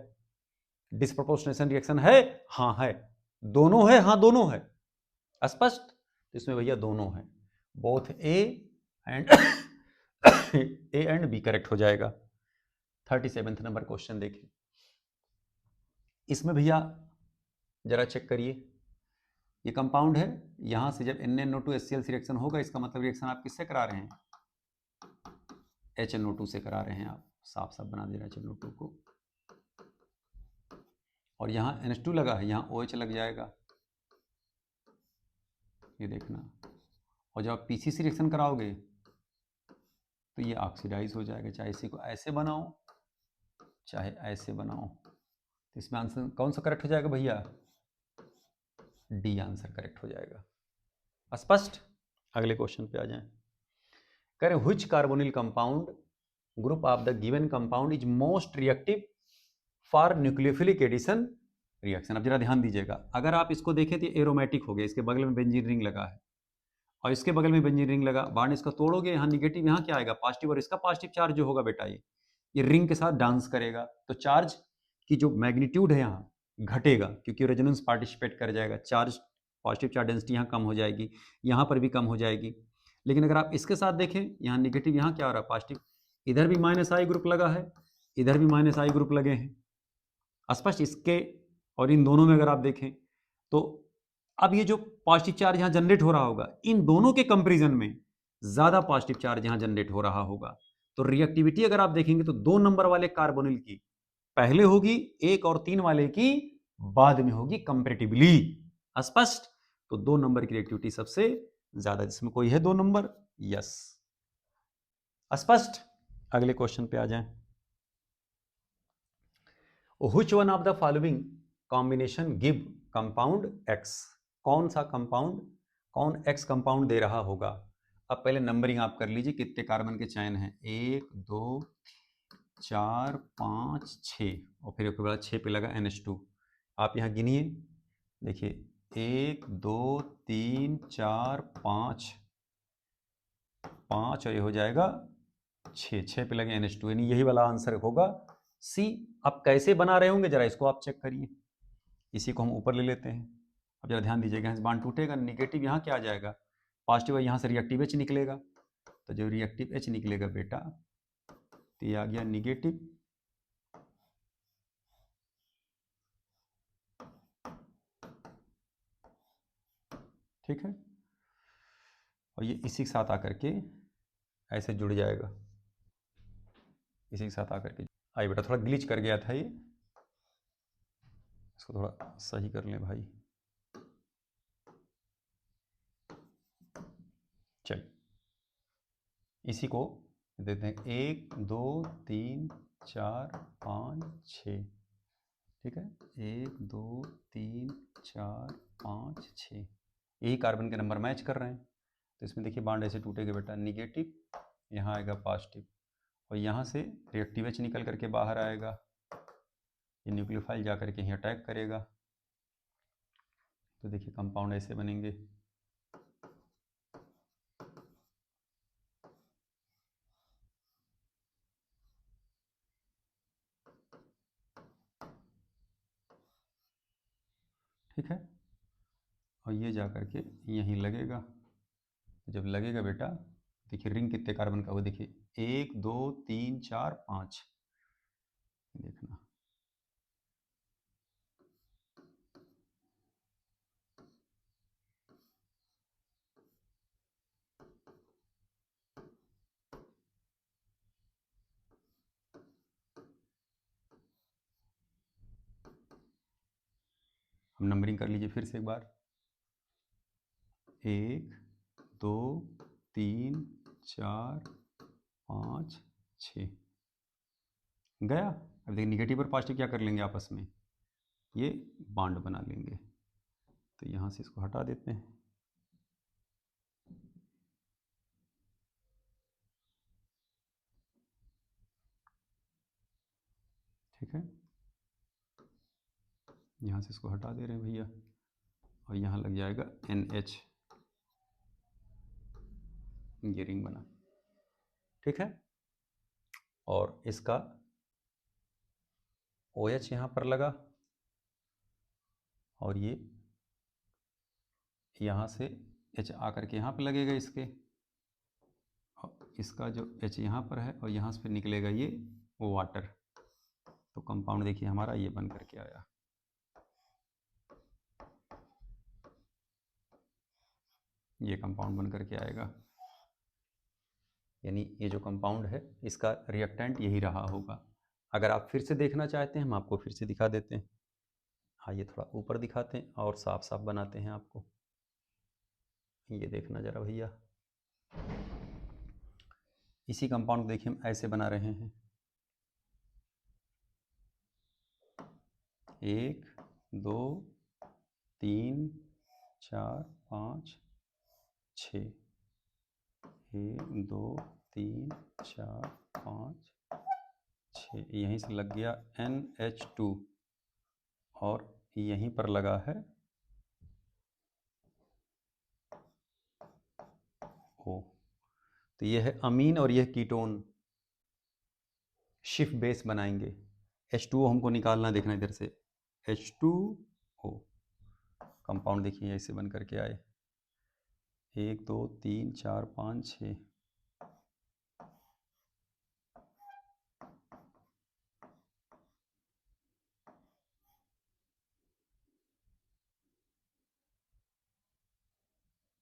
A: डिस्प्रपोर्शनेशन रिएक्शन है, हाँ है। दोनों है, हाँ दोनों है। स्पष्ट? तो इसमें भैया दोनों है, both A and B correct हो जाएगा। 37 नंबर क्वेश्चन देखिए, इसमें भैया जरा चेक करिए, ये कंपाउंड है, यहां से जब NaNO2HCl रिएक्शन होगा इसका मतलब रिएक्शन आप किससे करा रहे हैं? HNO2 से करा रहे हैं आप। साफ साफ बना दे रहे हैं HNO2 को, और यहाँ NH2 लगा है, यहाँ OH लग जाएगा, ये देखना। और जब आप PCC रिएक्शन कराओगे तो ये ऑक्सीडाइज हो जाएगा, चाहे इसी को ऐसे बनाओ चाहे ऐसे बनाओ। तो इसमें आंसर कौन सा करेक्ट हो जाएगा भैया? डी आंसर करेक्ट हो जाएगा। स्पष्ट? अगले क्वेश्चन पे आ जाएं। कह रहे which carbonyl compound group of the given compound is most reactive for nucleophilic addition reaction. अब जरा ध्यान दीजिएगा, अगर आप इसको देखें तो एरोमेटिक हो गया, इसके बगल में बेंजीन रिंग लगा है, और इसके बगल में बेंजीन रिंग लगा, बॉन्ड इसका तोड़ोगे, यहाँ निगेटिव, यहाँ क्या आएगा पॉजिटिव, और इसका पॉजिटिव चार्ज जो होगा बेटा ये रिंग के साथ डांस करेगा, तो चार्ज की जो मैग्नीट्यूड है यहाँ घटेगा, क्योंकि रेजोनेंस पार्टिसिपेट कर जाएगा, चार्ज पॉजिटिव चार्ज डेंसिटी यहाँ कम हो जाएगी, यहाँ पर भी कम हो जाएगी। लेकिन अगर आप इसके साथ देखें, यहाँ निगेटिव, यहाँ क्या हो रहा है पॉजिटिव, इधर भी माइनस आई ग्रुप लगा है, इधर भी माइनस आई ग्रुप लगे हैं। स्पष्ट इसके और इन दोनों में अगर आप देखें तो अब ये जो पॉजिटिव चार्ज यहाँ जनरेट हो रहा होगा, इन दोनों के कंपैरिजन में ज्यादा पॉजिटिव चार्ज यहाँ जनरेट हो रहा होगा। तो रिएक्टिविटी अगर आप देखेंगे तो 2 नंबर वाले कार्बोनिल की पहले होगी, 1 और 3 वाले की बाद में होगी कंपैरेटिवली। स्पष्ट? तो 2 नंबर की रिएक्टिविटी सबसे ज्यादा, जिसमें कोई है 2 नंबर, यस। स्पष्ट? अगले क्वेश्चन पे आ जाएं। Which one of the following combination give compound X? कौन सा कंपाउंड, कौन X कंपाउंड दे रहा होगा? अब पहले नंबरिंग आप कर लीजिए, कितने कार्बन के चयन हैं, 1 2 4 5 6, और फिर एक बार 6 पे लगा NH2। आप यहाँ गिनिए, देखिए 1 2 3 4 5 5, और ये हो जाएगा 6 पे लगे NH2, यानी यही वाला आंसर होगा सी। अब कैसे बना रहे होंगे जरा इसको आप चेक करिए। इसी को हम ऊपर ले लेते हैं। अब जरा ध्यान दीजिएगा, इस बांड टूटेगा, निगेटिव यहाँ क्या आ जाएगा, पॉजिटिव है, यहाँ से रिएक्टिव H निकलेगा, तो जो रिएक्टिव H निकलेगा बेटा, तो ये आ गया निगेटिव, ठीक है, और ये इसी के साथ आकर के ऐसे जुड़ जाएगा, इसी के साथ आकर के। आइए बेटा, थोड़ा ग्लिच कर गया था ये, इसको थोड़ा सही कर लें भाई। चल इसी को देते हैं 1 2 3 4 5 6, ठीक है, 1 2 3 4 5 6, यही कार्बन के नंबर मैच कर रहे हैं। तो इसमें देखिए बांड ऐसे टूटेगा बेटा, निगेटिव, यहाँ आएगा पॉजिटिव, और यहाँ से रिएक्टिव H निकल करके बाहर आएगा, ये न्यूक्लियोफाइल जा करके यहाँ अटैक करेगा, तो देखिए कंपाउंड ऐसे बनेंगे। ठीक है, और ये जा करके यहीं लगेगा, जब लगेगा बेटा, देखिए रिंग कितने कार्बन का हुआ, देखिए 1 2 3 4 5, देखना हम नंबरिंग कर लीजिए फिर से एक बार, 1 2 3 4 5 6 गया। अब देखिए निगेटिव और पॉजिटिव क्या कर लेंगे आपस में, ये बॉन्ड बना लेंगे, तो यहाँ से इसको हटा देते हैं, ठीक है, यहाँ से इसको हटा दे रहे हैं भैया, और यहाँ लग जाएगा NH, ये रिंग बना, ठीक है, और इसका OH यहाँ पर लगा, और ये यहाँ से H आकर के यहाँ पे लगेगा इसके, और इसका जो H यहाँ पर है, और यहाँ से फिर निकलेगा ये वाटर, तो कंपाउंड देखिए हमारा ये बन करके आया। ये कंपाउंड बन करके आएगा, यानी ये जो कंपाउंड है इसका रिएक्टेंट यही रहा होगा। अगर आप फिर से देखना चाहते हैं हम आपको फिर से दिखा देते हैं, हाँ ये थोड़ा ऊपर दिखाते हैं और साफ साफ बनाते हैं आपको, ये देखना जरा भैया, इसी कंपाउंड को देखिए हम ऐसे बना रहे हैं, 1 2 3 4 5 6, 1 2 3 4 5 6, यहीं से लग गया NH2, और यहीं पर लगा है O। तो ये है अमीन और यह कीटोन शिफ्ट बेस बनाएंगे। H2O हमको निकालना, देखना इधर से, H2O कंपाउंड देखिए ऐसे बन करके आए, 1 2 3 4 5 6।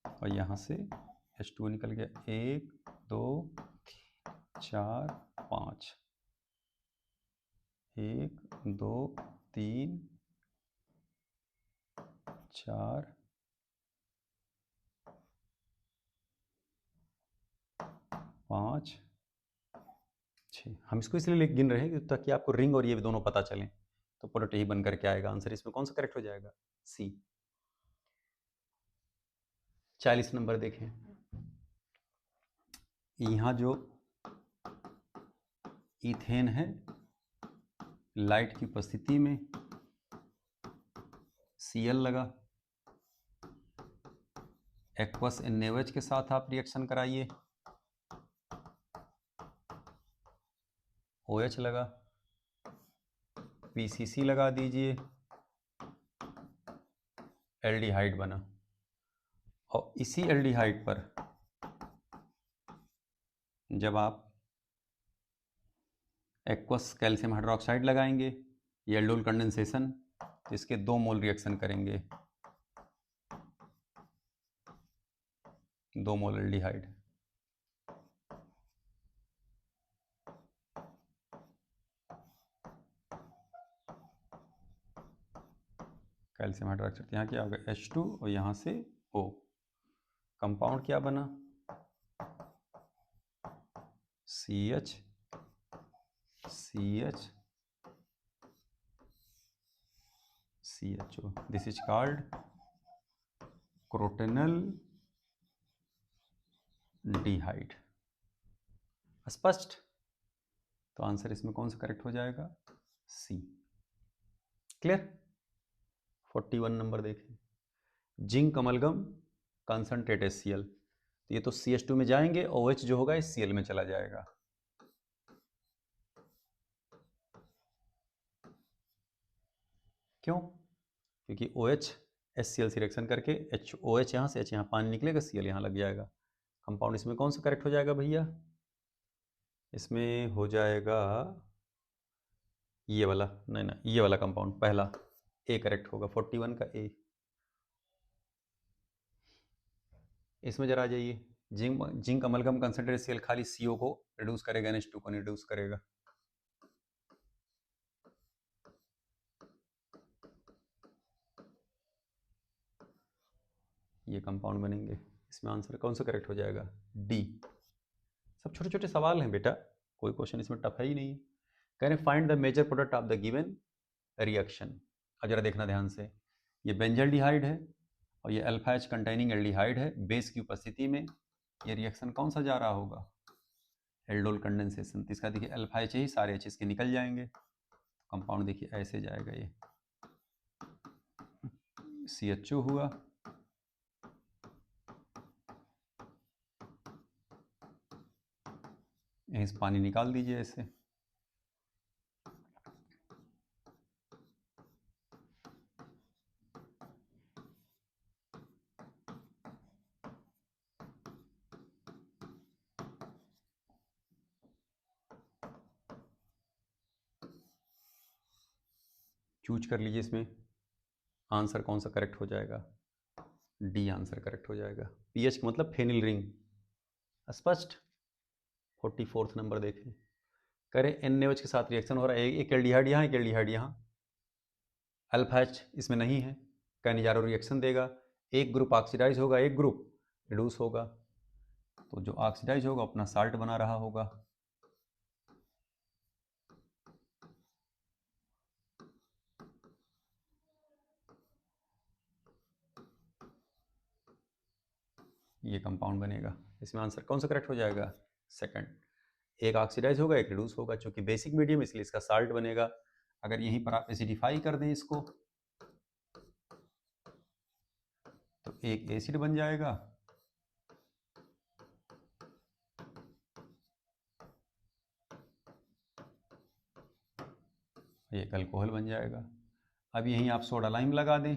A: और यहाँ से H2O निकल गया, 1 2 4 5, 1 2 3 4 5 6। हम इसको इसलिए गिन रहे हैं ताकि आपको रिंग और ये दोनों पता चलें। तो प्रोडक्ट यही बन करके आएगा। आंसर इसमें कौन सा करेक्ट हो जाएगा? सी। 40 नंबर देखें। यहाँ जो इथेन है, लाइट की उपस्थिति में Cl लगा, एक्वस NaOH के साथ आप रिएक्शन कराइए, OH लगा, PCC लगा दीजिए, एल्डिहाइड बना। और इसी एल्डिहाइड पर जब आप एक्वस कैल्शियम हाइड्रोक्साइड लगाएंगे, ये एल्डोल कंडेंसेशन, तो इसके 2 मोल रिएक्शन करेंगे, 2 मोल एल्डिहाइड। कैल्शियम हाइड्रोक्साइड, यहाँ क्या होगा? H2 और यहाँ से O। कंपाउंड क्या बना? CH CH CHO। This is called crotonaldehyde. स्पष्ट? तो आंसर इसमें कौन सा करेक्ट हो जाएगा? सी। क्लियर? 41 नंबर देखें। जिंक अमलगम कंसंट्रेट HCl, तो ये तो CH2 में जाएंगे, OH जो होगा इस Cl में चला जाएगा। क्यों? क्योंकि OH HCl से रिएक्शन करके OH यहाँ से, H यहाँ पानी निकलेगा, Cl यहाँ लग जाएगा। कंपाउंड इसमें कौन सा करेक्ट हो जाएगा भैया? इसमें हो जाएगा ये वाला, नहीं ना, ये वाला कंपाउंड पहला, ए करेक्ट होगा, 41 का ए। इसमें जरा आ जाइए। जिंक अमलगम कंसंट्रेट HCl खाली CO को रिड्यूस करेगा, NH2 को नहीं रिड्यूस करेगा। ये कंपाउंड बनेंगे। इसमें आंसर कौन सा करेक्ट हो जाएगा? डी। सब छोटे छोटे सवाल हैं बेटा, कोई क्वेश्चन इसमें टफ है ही नहीं। कह रहे find the major product of the given reaction. अब जरा देखना ध्यान से, ये बेंजल्डिहाइड है और ये अल्फा H कंटेनिंग एल्डिहाइड है, बेस की उपस्थिति में ये रिएक्शन कौन सा जा रहा होगा? Aldol condensation. तो इसका देखिए अल्फा H ही, सारे H इसके निकल जाएंगे, कंपाउंड देखिए ऐसे जाएगा, ये CHO हुआ, यहीं से पानी निकाल दीजिए ऐसे, चूज कर लीजिए। इसमें आंसर कौन सा करेक्ट हो जाएगा? डी आंसर करेक्ट हो जाएगा। पीएच का मतलब फेनिल रिंग। स्पष्ट? 44 नंबर देखें। करें NaOH के साथ रिएक्शन हो रहा है, एक एल्डिहाइड यहाँ, एक एल्डिहाइड यहाँ, अल्फा H इसमें नहीं है, कैनिजारो रिएक्शन देगा, एक ग्रुप ऑक्सीडाइज होगा, एक ग्रुप रिड्यूस होगा। तो जो ऑक्सीडाइज होगा अपना साल्ट बना रहा होगा, ये कंपाउंड बनेगा। इसमें आंसर कौन सा करेक्ट हो जाएगा? सेकंड। एक ऑक्सीडाइज होगा, एक रिड्यूस होगा, चूंकि बेसिक मीडियम इसलिए इसका साल्ट बनेगा। अगर यहीं पर आप एसिडिफाई कर दें इसको तो एक एसिड बन जाएगा एक अल्कोहल बन जाएगा। अब यहीं आप सोडा लाइम लगा दें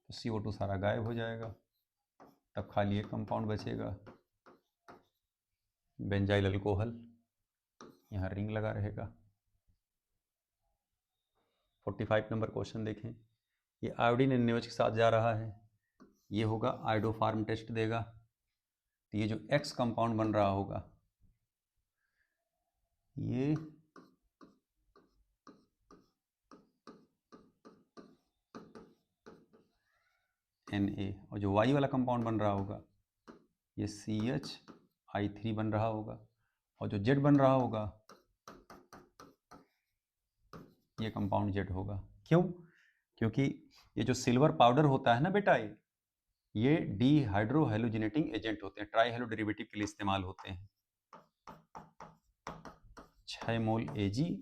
A: तो CO2 सारा गायब हो जाएगा, तब खाली एक कंपाउंड बचेगा, बेंजाइल अल्कोहल। यहाँ रिंग लगा रहेगा। 45 नंबर क्वेश्चन देखें। ये आयोडीन NaOH के साथ जा रहा है, ये होगा आयोडोफार्म टेस्ट देगा। तो ये जो X कंपाउंड बन रहा होगा ये Na, और जो Y वाला कंपाउंड बन रहा होगा ये CH3 बन रहा होगा, और जो Z बन रहा होगा ये कंपाउंड Z होगा। क्यों? क्योंकि ये जो सिल्वर पाउडर होता है ना बेटा, ये डीहाइड्रोहेलोजिनेटिंग एजेंट होते हैं, ट्राई हेलो डेरिवेटिव के लिए इस्तेमाल होते हैं। 6 मोल Ag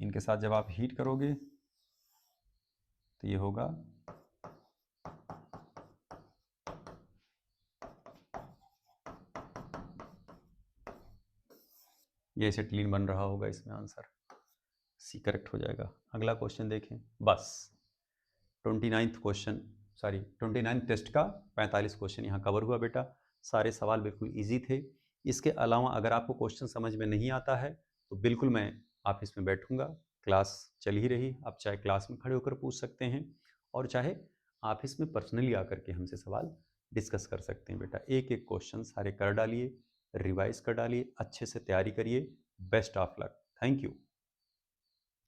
A: इनके साथ जब आप हीट करोगे तो ये होगा ये एसिटिलीन बन रहा होगा। इसमें आंसर सी करेक्ट हो जाएगा। अगला क्वेश्चन देखें। बस 29 टेस्ट का 45 क्वेश्चन यहाँ कवर हुआ बेटा। सारे सवाल बिल्कुल इजी थे। इसके अलावा अगर आपको क्वेश्चन समझ में नहीं आता है तो बिल्कुल मैं ऑफिस में बैठूंगा, क्लास चल ही रही, आप चाहे क्लास में खड़े होकर पूछ सकते हैं और चाहे ऑफिस में पर्सनली आकर के हमसे सवाल डिस्कस कर सकते हैं बेटा। एक एक क्वेश्चन सारे कर डालिए, रिवाइज कर डालिए, अच्छे से तैयारी करिए। Best of luck. Thank you.